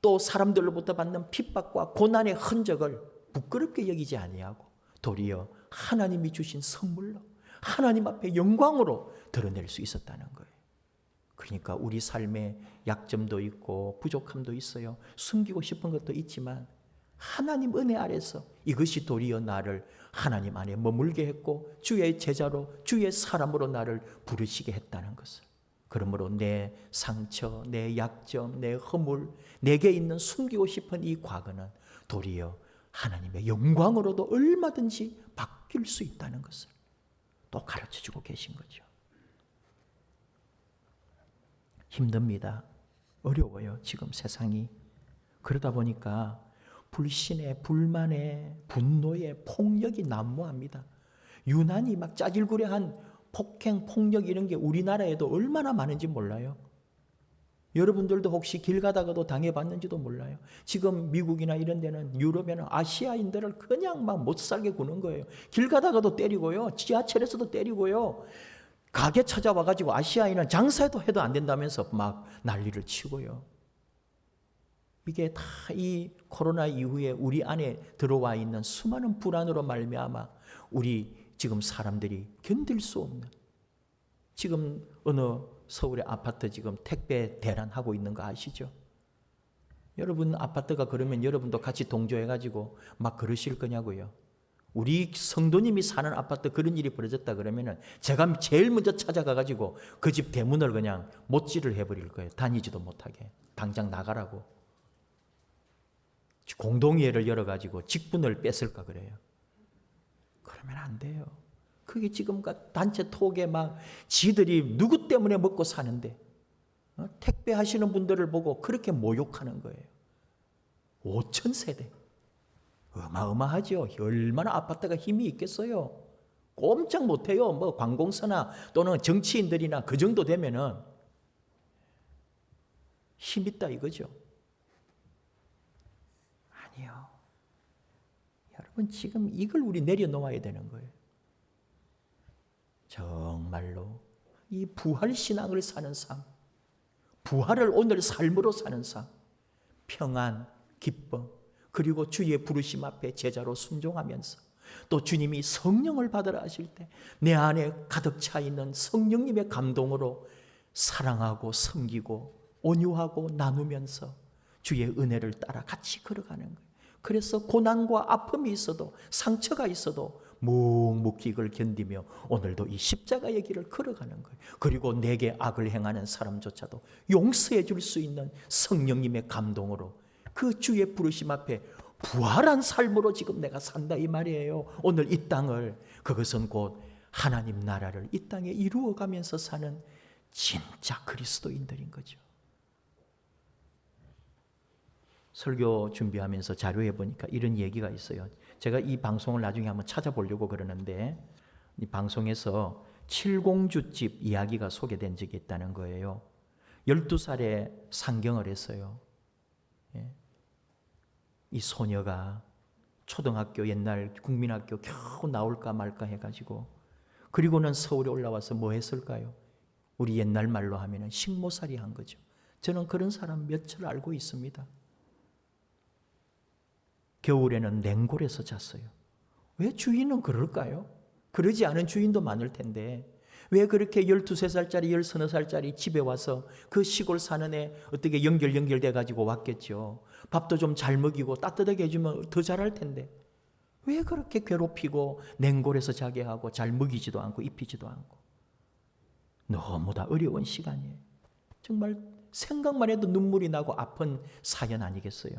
또 사람들로부터 받는 핍박과 고난의 흔적을 부끄럽게 여기지 아니하고 도리어 하나님이 주신 선물로, 하나님 앞에 영광으로 드러낼 수 있었다는 거예요. 그러니까 우리 삶에 약점도 있고 부족함도 있어요. 숨기고 싶은 것도 있지만 하나님 은혜 아래서 이것이 도리어 나를 하나님 안에 머물게 했고 주의 제자로, 주의 사람으로 나를 부르시게 했다는 것을. 그러므로 내 상처, 내 약점, 내 허물, 내게 있는 숨기고 싶은 이 과거는 도리어 하나님의 영광으로도 얼마든지 바뀔 수 있다는 것을 또 가르쳐주고 계신 거죠. 힘듭니다. 어려워요. 지금 세상이. 그러다 보니까 불신에, 불만에, 분노에, 폭력이 난무합니다. 유난히 막 짜질구레한 폭행, 폭력 이런 게 우리나라에도 얼마나 많은지 몰라요. 여러분들도 혹시 길 가다가도 당해봤는지도 몰라요. 지금 미국이나 이런 데는, 유럽에는 아시아인들을 그냥 막 못 살게 구는 거예요. 길 가다가도 때리고요. 지하철에서도 때리고요. 가게 찾아와가지고 아시아인은 장사도 해도 안 된다면서 막 난리를 치고요. 이게 다 이 코로나 이후에 우리 안에 들어와 있는 수많은 불안으로 말미암아 우리 지금 사람들이 견딜 수 없는, 지금 어느 서울의 아파트 지금 택배 대란하고 있는 거 아시죠? 여러분 아파트가 그러면 여러분도 같이 동조해가지고 막 그러실 거냐고요. 우리 성도님이 사는 아파트 그런 일이 벌어졌다 그러면은 제가 제일 먼저 찾아가가지고 그 집 대문을 그냥 못질을 해버릴 거예요. 다니지도 못하게. 당장 나가라고. 공동회를 열어가지고 직분을 뺏을까 그래요. 그러면 안 돼요. 그게 지금 단체 톡에 막 지들이 누구 때문에 먹고 사는데 택배 하시는 분들을 보고 그렇게 모욕하는 거예요. 5천 세대. 어마어마하죠. 얼마나 아파트가 힘이 있겠어요. 꼼짝 못해요. 뭐 관공서나 또는 정치인들이나 그 정도 되면은 힘 있다 이거죠. 아니요. 여러분 지금 이걸 우리 내려놓아야 되는 거예요. 정말로 이 부활신앙을 사는 삶, 부활을 오늘 삶으로 사는 삶, 평안, 기쁨, 그리고 주의 부르심 앞에 제자로 순종하면서 또 주님이 성령을 받으라 하실 때 내 안에 가득 차 있는 성령님의 감동으로 사랑하고 섬기고 온유하고 나누면서 주의 은혜를 따라 같이 걸어가는 거예요. 그래서 고난과 아픔이 있어도 상처가 있어도 묵묵히 이걸 견디며 오늘도 이 십자가의 길을 걸어가는 거예요. 그리고 내게 악을 행하는 사람조차도 용서해 줄 수 있는 성령님의 감동으로 그 주의 부르심 앞에 부활한 삶으로 지금 내가 산다 이 말이에요. 오늘 이 땅을, 그것은 곧 하나님 나라를 이 땅에 이루어가면서 사는 진짜 그리스도인들인 거죠. 설교 준비하면서 자료에 보니까 이런 얘기가 있어요. 제가 이 방송을 나중에 한번 찾아보려고 그러는데 이 방송에서 칠공주집 이야기가 소개된 적이 있다는 거예요. 12살에 상경을 했어요. 예. 이 소녀가 초등학교 옛날 국민학교 겨우 나올까 말까 해가지고 그리고는 서울에 올라와서 뭐 했을까요? 우리 옛날 말로 하면 식모살이 한 거죠. 저는 그런 사람 몇을 알고 있습니다. 겨울에는 냉골에서 잤어요. 왜 주인은 그럴까요? 그러지 않은 주인도 많을 텐데 왜 그렇게 12살짜리 13살짜리 집에 와서 그 시골 사는 애 어떻게 연결돼 가지고 왔겠죠. 밥도 좀 잘 먹이고 따뜻하게 해주면 더 잘할 텐데 왜 그렇게 괴롭히고 냉골에서 자게 하고 잘 먹이지도 않고 입히지도 않고. 너무 다 어려운 시간이에요. 정말 생각만 해도 눈물이 나고 아픈 사연 아니겠어요.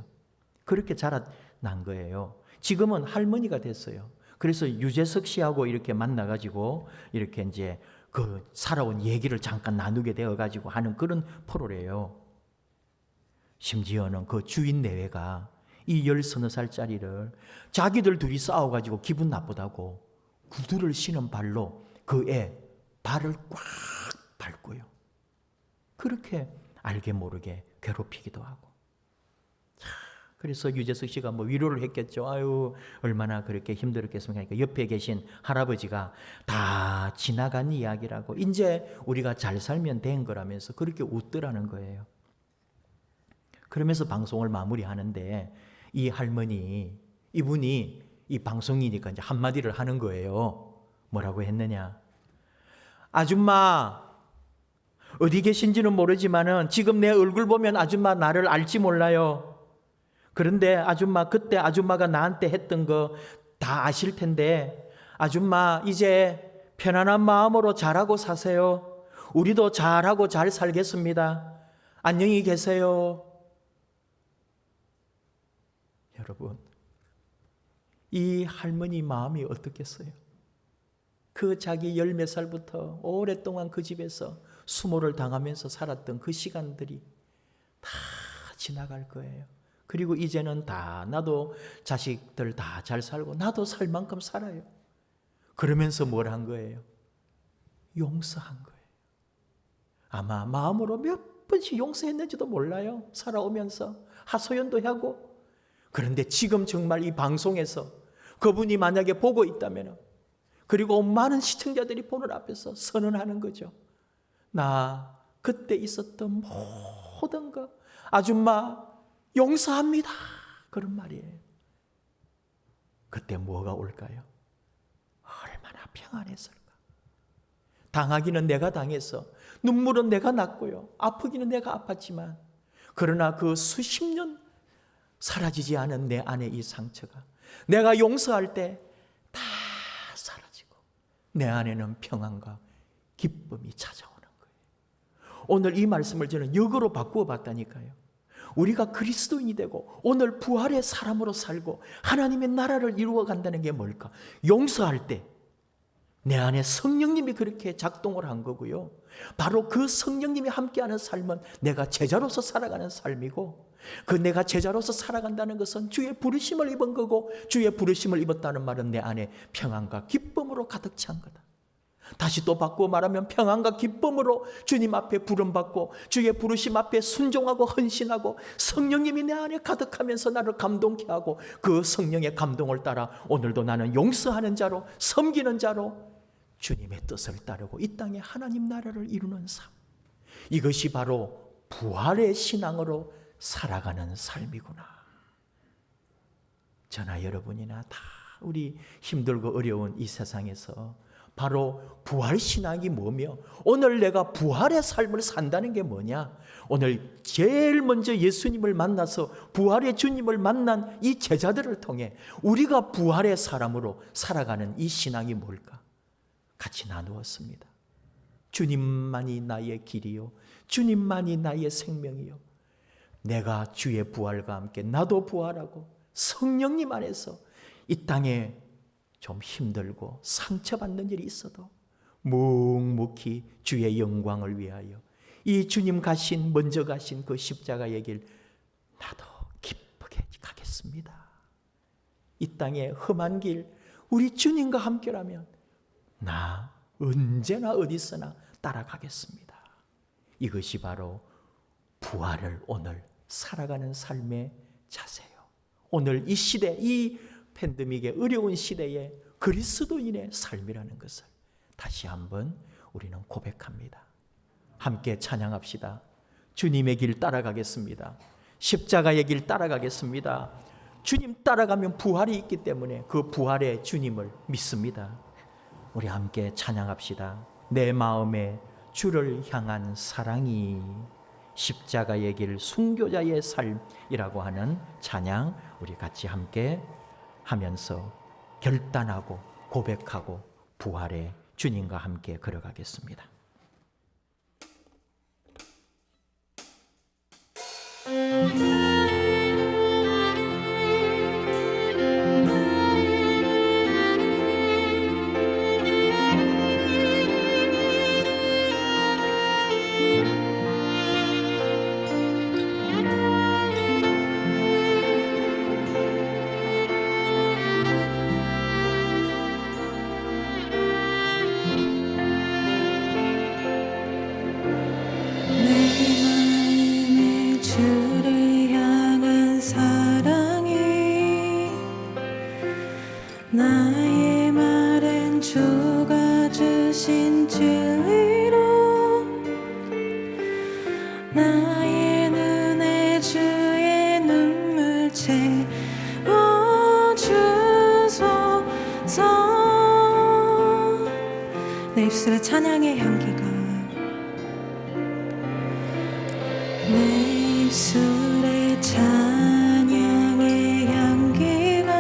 그렇게 자라난 거예요. 지금은 할머니가 됐어요. 그래서 유재석 씨하고 이렇게 만나가지고 이렇게 이제 그 살아온 얘기를 잠깐 나누게 되어가지고 하는 그런 프로래요. 심지어는 그 주인 내외가 이 13살짜리를 자기들 둘이 싸워가지고 기분 나쁘다고 구두를 신은 발로 그 애 발을 꽉 밟고요. 그렇게 알게 모르게 괴롭히기도 하고. 그래서 유재석 씨가 뭐 위로를 했겠죠. 아유, 얼마나 그렇게 힘들었겠습니까? 그러니까 옆에 계신 할아버지가 다 지나간 이야기라고 이제 우리가 잘 살면 된 거라면서 그렇게 웃더라는 거예요. 그러면서 방송을 마무리하는데 이 할머니, 이분이 이 방송이니까 이제 한마디를 하는 거예요. 뭐라고 했느냐? 아줌마, 어디 계신지는 모르지만은 지금 내 얼굴 보면 아줌마 나를 알지 몰라요. 그런데 아줌마, 그때 아줌마가 나한테 했던 거 다 아실 텐데 아줌마 이제 편안한 마음으로 잘하고 사세요. 우리도 잘하고 잘 살겠습니다. 안녕히 계세요. 여러분, 이 할머니 마음이 어떻겠어요? 그 자기 10몇 살부터 오랫동안 그 집에서 수모를 당하면서 살았던 그 시간들이 다 지나갈 거예요. 그리고 이제는 다 나도 자식들 다 잘 살고 나도 살 만큼 살아요. 그러면서 뭘 한 거예요? 용서한 거예요. 아마 마음으로 몇 번씩 용서했는지도 몰라요. 살아오면서 하소연도 하고. 그런데 지금 정말 이 방송에서 그분이 만약에 보고 있다면 그리고 많은 시청자들이 보는 앞에서 선언하는 거죠. 나 그때 있었던 모든 거 아줌마 용서합니다. 그런 말이에요. 그때 뭐가 올까요? 얼마나 평안했을까. 당하기는 내가 당해서 눈물은 내가 났고요. 아프기는 내가 아팠지만 그러나 그 수십 년 사라지지 않은 내 안에 이 상처가 내가 용서할 때 다 사라지고 내 안에는 평안과 기쁨이 찾아오는 거예요. 오늘 이 말씀을 저는 역으로 바꾸어 봤다니까요. 우리가 그리스도인이 되고 오늘 부활의 사람으로 살고 하나님의 나라를 이루어 간다는 게 뭘까? 용서할 때 내 안에 성령님이 그렇게 작동을 한 거고요. 바로 그 성령님이 함께하는 삶은 내가 제자로서 살아가는 삶이고 그 내가 제자로서 살아간다는 것은 주의 부르심을 입은 거고 주의 부르심을 입었다는 말은 내 안에 평안과 기쁨으로 가득 찬 거다. 다시 또 바꾸어 말하면 평안과 기쁨으로 주님 앞에 부름받고 주의 부르심 앞에 순종하고 헌신하고 성령님이 내 안에 가득하면서 나를 감동케 하고 그 성령의 감동을 따라 오늘도 나는 용서하는 자로 섬기는 자로 주님의 뜻을 따르고 이 땅에 하나님 나라를 이루는 삶. 이것이 바로 부활의 신앙으로 살아가는 삶이구나. 저나 여러분이나 다 우리 힘들고 어려운 이 세상에서 바로 부활 신앙이 뭐며 오늘 내가 부활의 삶을 산다는 게 뭐냐? 오늘 제일 먼저 예수님을 만나서 부활의 주님을 만난 이 제자들을 통해 우리가 부활의 사람으로 살아가는 이 신앙이 뭘까? 같이 나누었습니다. 주님만이 나의 길이요 주님만이 나의 생명이요 내가 주의 부활과 함께 나도 부활하고 성령님 안에서 이 땅에 좀 힘들고 상처받는 일이 있어도 묵묵히 주의 영광을 위하여 이 주님 가신 먼저 가신 그 십자가의 길 나도 기뻐 가겠습니다. 이 땅의 험한 길 우리 주님과 함께라면 나 언제나 어디서나 따라가겠습니다. 이것이 바로 부활을 오늘 살아가는 삶의 자세요. 오늘 이 시대, 이 팬데믹의 어려운 시대에 그리스도인의 삶이라는 것을 다시 한번 우리는 고백합니다. 함께 찬양합시다. 주님의 길 따라가겠습니다. 십자가의 길 따라가겠습니다. 주님 따라가면 부활이 있기 때문에 그 부활의 주님을 믿습니다. 우리 함께 찬양합시다. 내 마음에 주를 향한 사랑이 십자가의 길 순교자의 삶이라고 하는 찬양 우리 같이 함께 하면서 결단하고 고백하고 부활의 주님과 함께 걸어가겠습니다. 주를 향한 사랑이 나의 말은 주가 주신 진리로 나의 눈에 주의 눈물 채워주소서. 내 입술에 찬양의 향기가 내 입술에 찬양의 향기가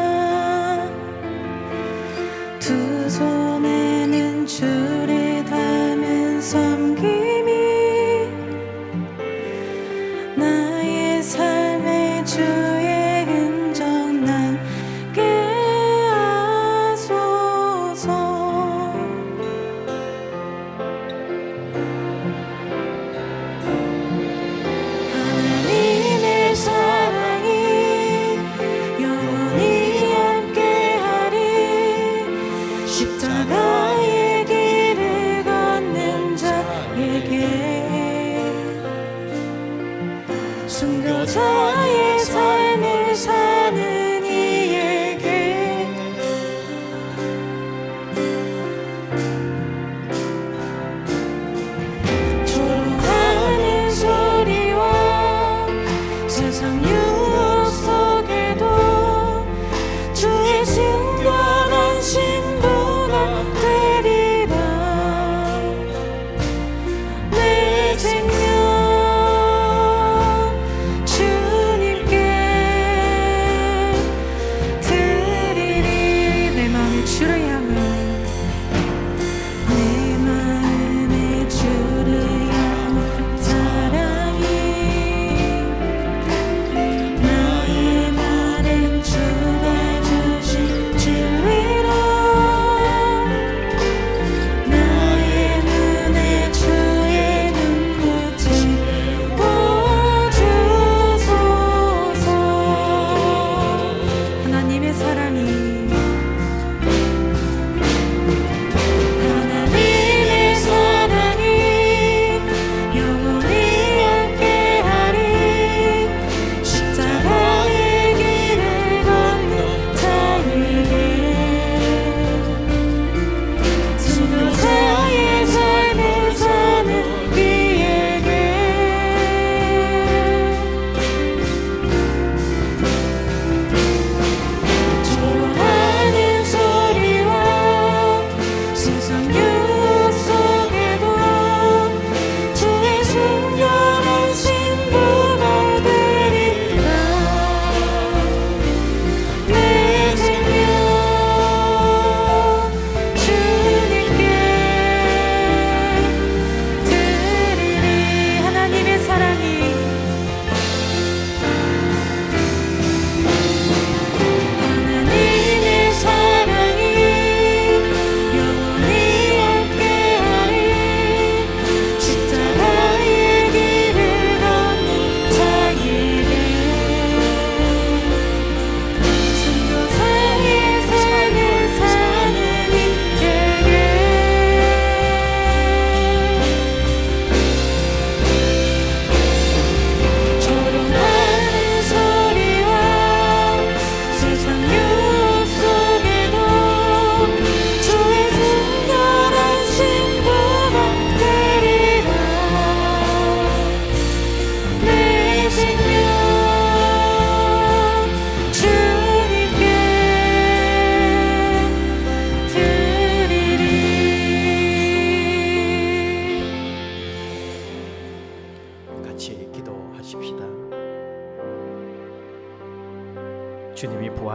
두 손에는 주를 닮은 섬김이 나의 삶에 주의 흔적 남게 하소서. 하나님의 사랑이 영원히 함께하리. 십자가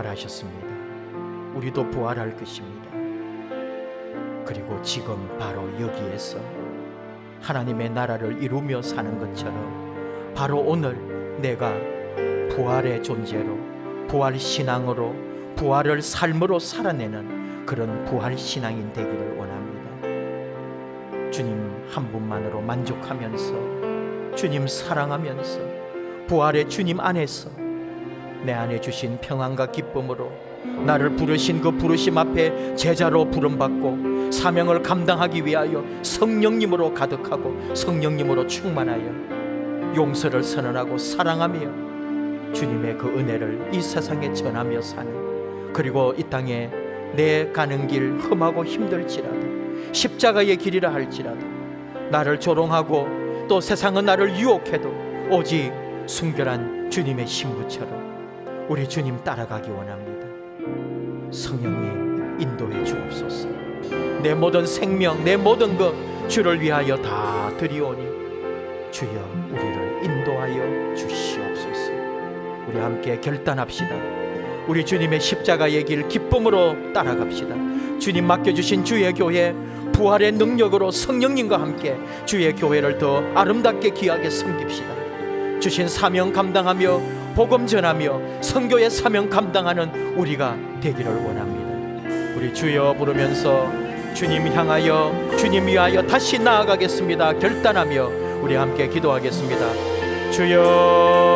부활하셨습니다. 우리도 부활할 것입니다. 그리고 지금 바로 여기에서 하나님의 나라를 이루며 사는 것처럼 바로 오늘 내가 부활의 존재로, 부활 신앙으로, 부활을 삶으로 살아내는 그런 부활 신앙인 되기를 원합니다. 주님 한 분만으로 만족하면서, 주님 사랑하면서, 부활의 주님 안에서 내 안에 주신 평안과 기쁨으로 나를 부르신 그 부르심 앞에 제자로 부름받고 사명을 감당하기 위하여 성령님으로 가득하고 성령님으로 충만하여 용서를 선언하고 사랑하며 주님의 그 은혜를 이 세상에 전하며 사는, 그리고 이 땅에 내 가는 길 험하고 힘들지라도 십자가의 길이라 할지라도 나를 조롱하고 또 세상은 나를 유혹해도 오직 순결한 주님의 신부처럼 우리 주님 따라가기 원합니다. 성령님 인도해 주옵소서. 내 모든 생명, 내 모든 것 주를 위하여 다 드리오니 주여 우리를 인도하여 주시옵소서. 우리 함께 결단합시다. 우리 주님의 십자가의 길 기쁨으로 따라갑시다. 주님 맡겨주신 주의 교회 부활의 능력으로 성령님과 함께 주의 교회를 더 아름답게 귀하게 섬깁시다. 주신 사명 감당하며 복음 전하며 선교의 사명 감당하는 우리가 되기를 원합니다. 우리 주여 부르면서 주님 향하여, 주님 위하여 다시 나아가겠습니다. 결단하며 우리 함께 기도하겠습니다. 주여,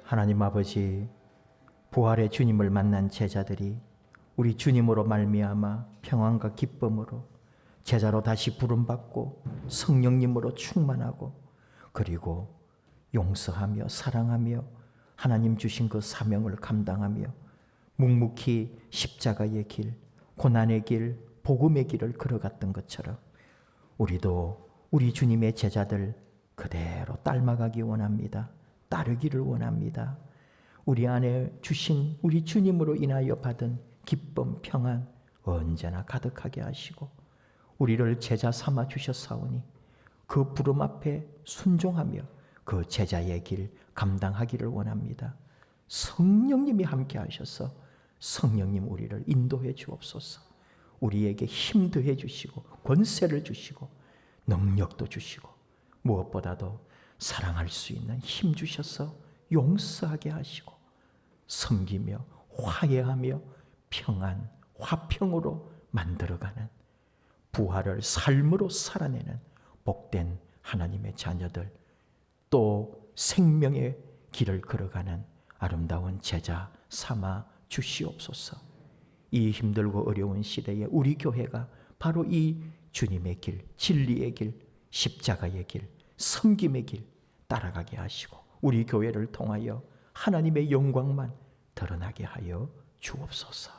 하나님 아버지, 부활의 주님을 만난 제자들이 우리 주님으로 말미암아 평안과 기쁨으로 제자로 다시 부름받고 성령님으로 충만하고 그리고 용서하며 사랑하며 하나님 주신 그 사명을 감당하며 묵묵히 십자가의 길, 고난의 길, 복음의 길을 걸어갔던 것처럼 우리도 우리 주님의 제자들 그대로 닮아가기 원합니다. 따르기를 원합니다. 우리 안에 주신 우리 주님으로 인하여 받은 기쁨, 평안 언제나 가득하게 하시고 우리를 제자 삼아 주셨사오니 그 부름 앞에 순종하며 그 제자의 길 감당하기를 원합니다. 성령님이 함께 하셔서 성령님 우리를 인도해 주옵소서. 우리에게 힘 더해 주시고 권세를 주시고 능력도 주시고 무엇보다도 사랑할 수 있는 힘 주셔서 용서하게 하시고 섬기며 화해하며 평안, 화평으로 만들어가는 부활을 삶으로 살아내는 복된 하나님의 자녀들, 또 생명의 길을 걸어가는 아름다운 제자 삼아 주시옵소서. 이 힘들고 어려운 시대에 우리 교회가 바로 이 주님의 길, 진리의 길, 십자가의 길, 섬김의 길 따라가게 하시고 우리 교회를 통하여 하나님의 영광만 드러나게 하여 주옵소서.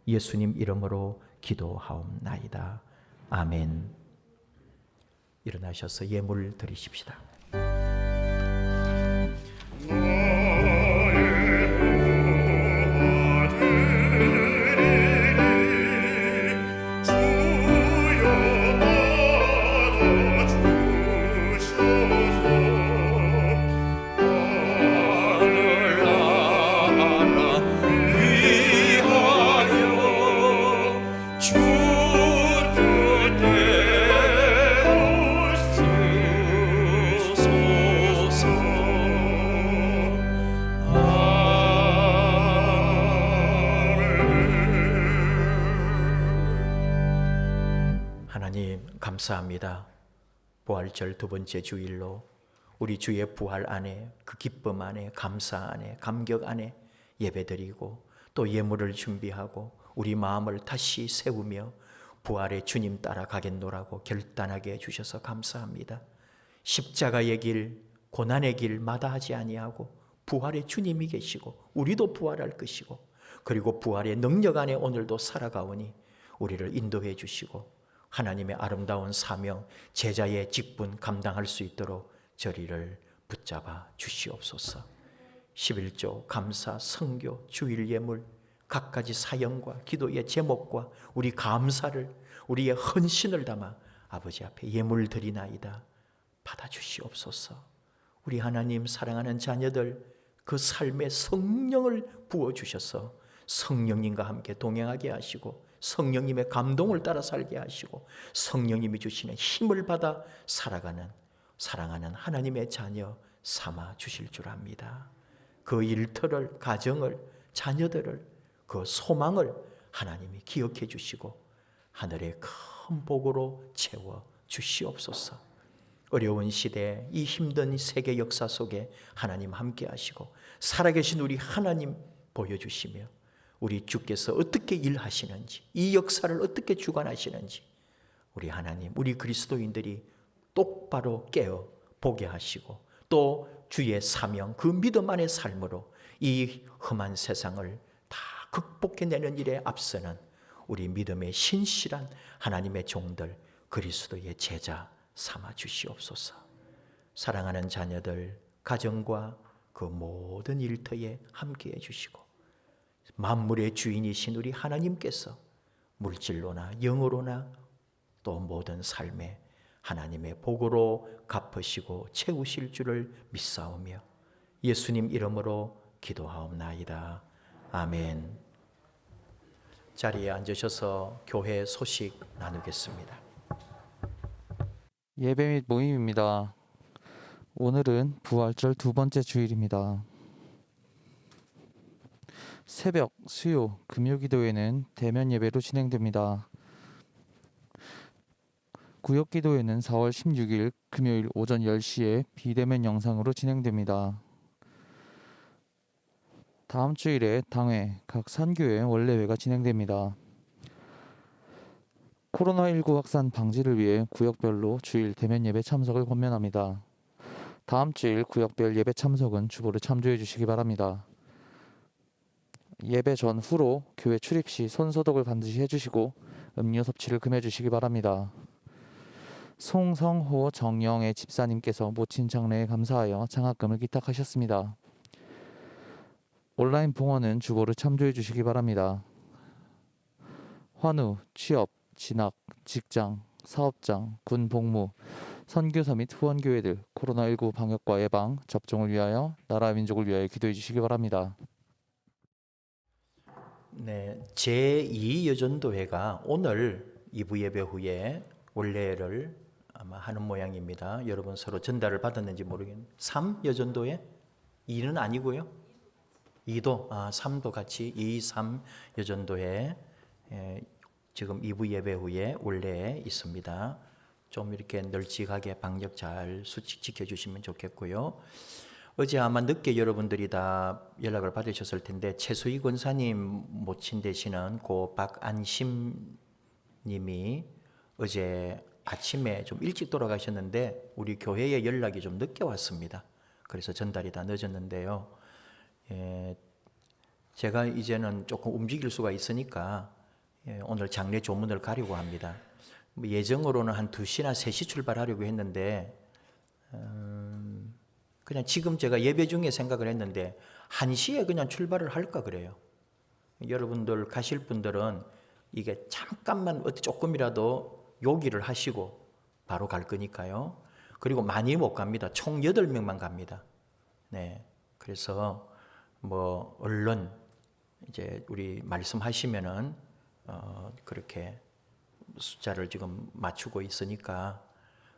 예수님 이름으로 기도하옵나이다. 아멘. 일어나셔서 예물 드리십시다. 주여 감사합니다. 부활절 두 번째 주일로 우리 주의 부활 안에, 그 기쁨 안에, 감사 안에, 감격 안에 예배드리고 또 예물을 준비하고 우리 마음을 다시 세우며 부활의 주님 따라가겠노라고 결단하게 해주셔서 감사합니다. 십자가의 길, 고난의 길 마다하지 아니하고 부활의 주님이 계시고 우리도 부활할 것이고 그리고 부활의 능력 안에 오늘도 살아가오니 우리를 인도해 주시고 하나님의 아름다운 사명, 제자의 직분 감당할 수 있도록 저리를 붙잡아 주시옵소서. 11조 감사, 성교, 주일 예물, 각가지 사역과 기도의 제목과 우리 감사를, 우리의 헌신을 담아 아버지 앞에 예물 드리나이다. 받아주시옵소서. 우리 하나님 사랑하는 자녀들 그 삶에 성령을 부어주셔서 성령님과 함께 동행하게 하시고 성령님의 감동을 따라 살게 하시고 성령님이 주시는 힘을 받아 살아가는 사랑하는 하나님의 자녀 삼아 주실 줄 압니다. 그 일터를, 가정을, 자녀들을, 그 소망을 하나님이 기억해 주시고 하늘의 큰 복으로 채워 주시옵소서. 어려운 시대, 이 힘든 세계 역사 속에 하나님 함께 하시고 살아계신 우리 하나님 보여주시며 우리 주께서 어떻게 일하시는지, 이 역사를 어떻게 주관하시는지 우리 하나님, 우리 그리스도인들이 똑바로 깨어 보게 하시고 또 주의 사명, 그 믿음 안의 삶으로 이 험한 세상을 다 극복해내는 일에 앞서는 우리 믿음의 신실한 하나님의 종들, 그리스도의 제자 삼아 주시옵소서. 사랑하는 자녀들, 가정과 그 모든 일터에 함께해 주시고 만물의 주인이신 우리 하나님께서 물질로나 영으로나 또 모든 삶에 하나님의 복으로 갚으시고 채우실 줄을 믿사오며 예수님 이름으로 기도하옵나이다. 아멘. 자리에 앉으셔서 교회 소식 나누겠습니다. 예배 및 모임입니다. 오늘은 부활절 두 번째 주일입니다. 새벽, 수요, 금요 기도회는 대면 예배로 진행됩니다. 구역 기도회는 4월 16일 금요일 오전 10시에 비대면 영상으로 진행됩니다. 다음 주일에 당회, 각 산교회 원래회가 진행됩니다. 코로나19 확산 방지를 위해 구역별로 주일 대면 예배 참석을 권면합니다. 다음 주일 구역별 예배 참석은 주보를 참조해 주시기 바랍니다. 예배 전후로 교회 출입 시 손소독을 반드시 해주시고 음료 섭취를 금해 주시기 바랍니다. 송성호 정영애 집사님께서 모친 장례에 감사하여 장학금을 기탁하셨습니다. 온라인 봉헌은 주보를 참조해 주시기 바랍니다. 환우, 취업, 진학, 직장, 사업장, 군 복무, 선교사 및 후원교회들 코로나19 방역과 예방, 접종을 위하여 나라 민족을 위하여 기도해 주시기 바랍니다. 네, 제2여전도회가 오늘 2부 예배 후에 원래를 아마 하는 모양입니다. 여러분 서로 전달을 받았는지 모르겠는데 3여전도회? 2는 아니고요. 2도, 3도 같이 2, 3여전도회 지금 2부 예배 후에 원래에 있습니다. 좀 이렇게 널찍하게 방역 잘 수칙 지켜주시면 좋겠고요. 어제 아마 늦게 여러분들이 다 연락을 받으셨을 텐데 최수희 권사님 모친 되시는 고 박안심 님이 어제 아침에 좀 일찍 돌아가셨는데 우리 교회에 연락이 좀 늦게 왔습니다. 그래서 전달이 다 늦었는데요. 제가 이제는 조금 움직일 수가 있으니까 오늘 장례 조문을 가려고 합니다. 예정으로는 한 2시나 3시 출발하려고 했는데 그냥 지금 제가 예배 중에 생각을 했는데 1시에 그냥 출발을 할까 그래요. 여러분들 가실 분들은 이게 잠깐만 조금이라도 요기를 하시고 바로 갈 거니까요. 그리고 많이 못 갑니다. 총 8명만 갑니다. 네. 그래서 얼른 이제 우리 말씀하시면은 그렇게 숫자를 지금 맞추고 있으니까.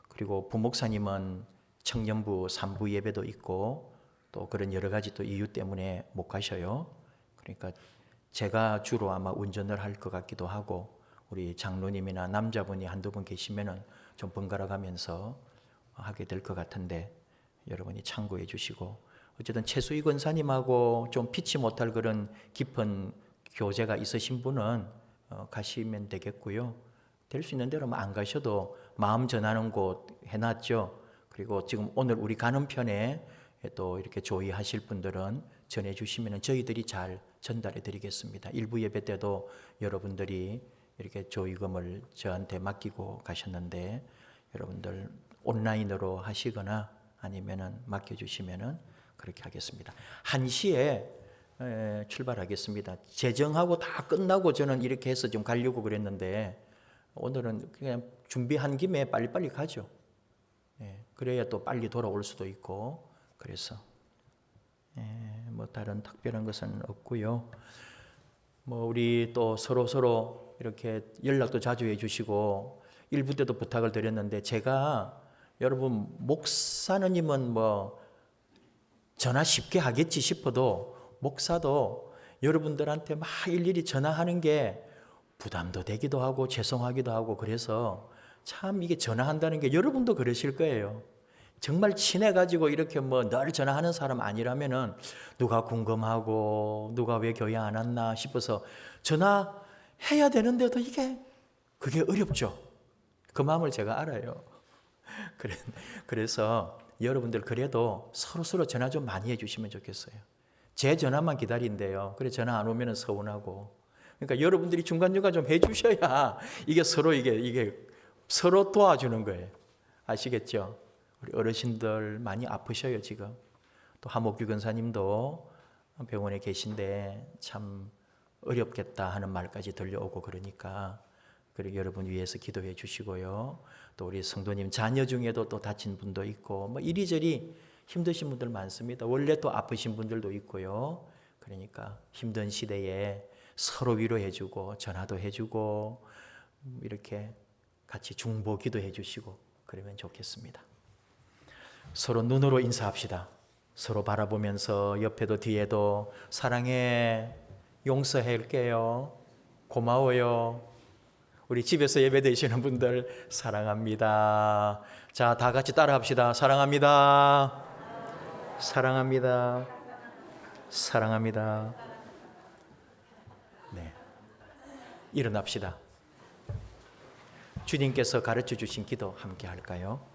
그리고 부목사님은 청년부 3부 예배도 있고 또 그런 여러 가지 또 이유 때문에 못 가셔요. 그러니까 제가 주로 아마 운전을 할 것 같기도 하고 우리 장로님이나 남자분이 한두 분 계시면은 좀 번갈아 가면서 하게 될 것 같은데 여러분이 참고해 주시고, 어쨌든 최수희 권사님하고 좀 피치 못할 그런 깊은 교제가 있으신 분은 가시면 되겠고요. 될 수 있는 대로 안 가셔도 마음 전하는 곳 해놨죠. 그리고 지금 오늘 우리 가는 편에 또 이렇게 조의하실 분들은 전해 주시면 저희들이 잘 전달해 드리겠습니다. 일부 예배 때도 여러분들이 이렇게 조의금을 저한테 맡기고 가셨는데, 여러분들 온라인으로 하시거나 아니면은 맡겨주시면은 그렇게 하겠습니다. 1시에 출발하겠습니다. 재정하고 다 끝나고 저는 이렇게 해서 좀 가려고 그랬는데, 오늘은 그냥 준비한 김에 빨리빨리 가죠. 그래야 또 빨리 돌아올 수도 있고, 그래서 뭐 다른 특별한 것은 없고요. 뭐 우리 또 서로 이렇게 연락도 자주 해주시고, 일부 때도 부탁을 드렸는데, 제가 여러분 목사님은 뭐 전화 쉽게 하겠지 싶어도 목사도 여러분들한테 막 일일이 전화하는 게 부담도 되기도 하고 죄송하기도 하고, 그래서 참 이게 전화한다는 게 여러분도 그러실 거예요. 정말 친해가지고 이렇게 뭐 늘 전화하는 사람 아니라면은 누가 궁금하고 누가 왜 교회 안 왔나 싶어서 전화해야 되는데도 그게 어렵죠. 그 마음을 제가 알아요. 그래서 여러분들 그래도 서로 전화 좀 많이 해주시면 좋겠어요. 제 전화만 기다린대요. 그래 전화 안 오면은 서운하고. 그러니까 여러분들이 중간중간 좀 해주셔야 이게 서로 도와주는 거예요. 아시겠죠? 우리 어르신들 많이 아프셔요 지금. 또 하목규 권사님도 병원에 계신데 참 어렵겠다 하는 말까지 들려오고, 그러니까 그리고 여러분 위해서 기도해 주시고요. 또 우리 성도님 자녀 중에도 또 다친 분도 있고, 뭐 이리저리 힘드신 분들 많습니다. 원래 또 아프신 분들도 있고요. 그러니까 힘든 시대에 서로 위로해 주고 전화도 해 주고 이렇게 같이 중보 기도해 주시고 그러면 좋겠습니다. 서로 눈으로 인사합시다. 서로 바라보면서 옆에도 뒤에도 사랑해, 용서할게요, 고마워요. 우리 집에서 예배 드시는 분들 사랑합니다. 자, 다 같이 따라합시다. 사랑합니다. 사랑합니다. 사랑합니다. 네, 일어납시다. 주님께서 가르쳐 주신 기도 함께 할까요?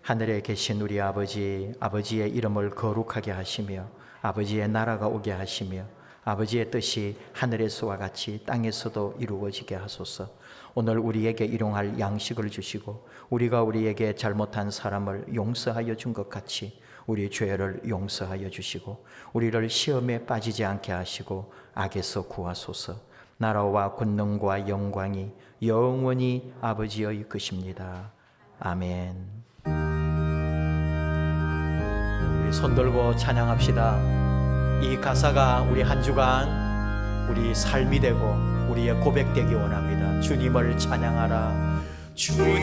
하늘에 계신 우리 아버지, 아버지의 이름을 거룩하게 하시며 아버지의 나라가 오게 하시며 아버지의 뜻이 하늘에서와 같이 땅에서도 이루어지게 하소서. 오늘 우리에게 일용할 양식을 주시고 우리가 우리에게 잘못한 사람을 용서하여 준 것 같이 우리 죄를 용서하여 주시고 우리를 시험에 빠지지 않게 하시고 악에서 구하소서. 나라와 권능과 영광이 영원히 아버지의 것입니다. 아멘. 우리 손 들고 찬양합시다. 이 가사가 우리 한 주간 우리 삶이 되고 우리의 고백되기 원합니다. 주님을 찬양하라. 주님을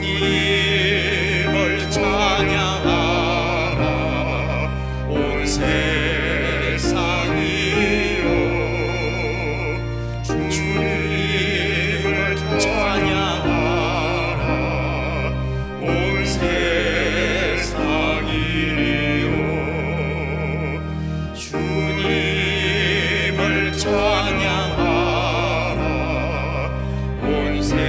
찬양하라. 온 세상이요. 주님을 찬양하라. 온 세상이요. 주님을 찬양하라. 온 세상이요.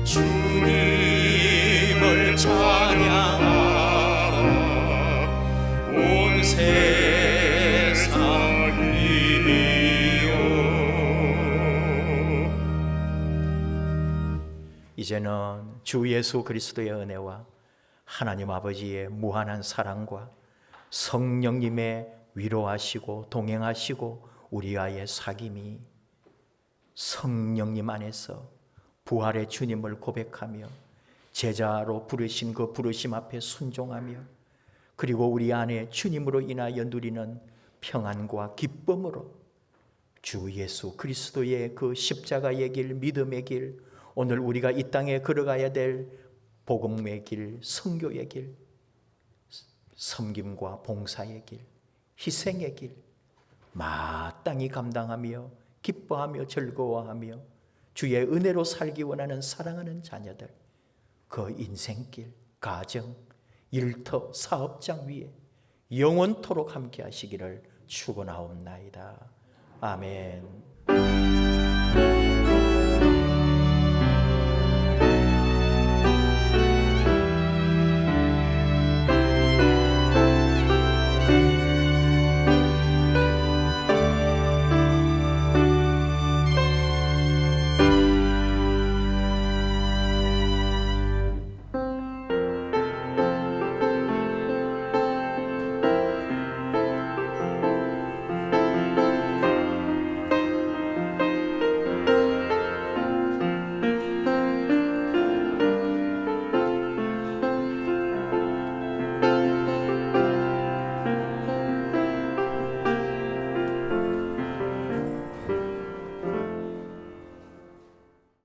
주님을 찬양하라. 온 세상이요. 이제는 주 예수 그리스도의 은혜와 하나님 아버지의 무한한 사랑과 성령님의 위로하시고 동행하시고 우리와의 사귐이 성령님 안에서 부활의 주님을 고백하며 제자로 부르신 그 부르심 앞에 순종하며 그리고 우리 안에 주님으로 인하여 누리는 평안과 기쁨으로 주 예수 그리스도의 그 십자가의 길, 믿음의 길, 오늘 우리가 이 땅에 걸어가야 될 복음의 길, 선교의 길, 섬김과 봉사의 길, 희생의 길 마땅히 감당하며 기뻐하며 즐거워하며 주의 은혜로 살기 원하는 사랑하는 자녀들, 그 인생길, 가정, 일터, 사업장 위에 영원토록 함께 하시기를 축원하옵나이다. 아멘.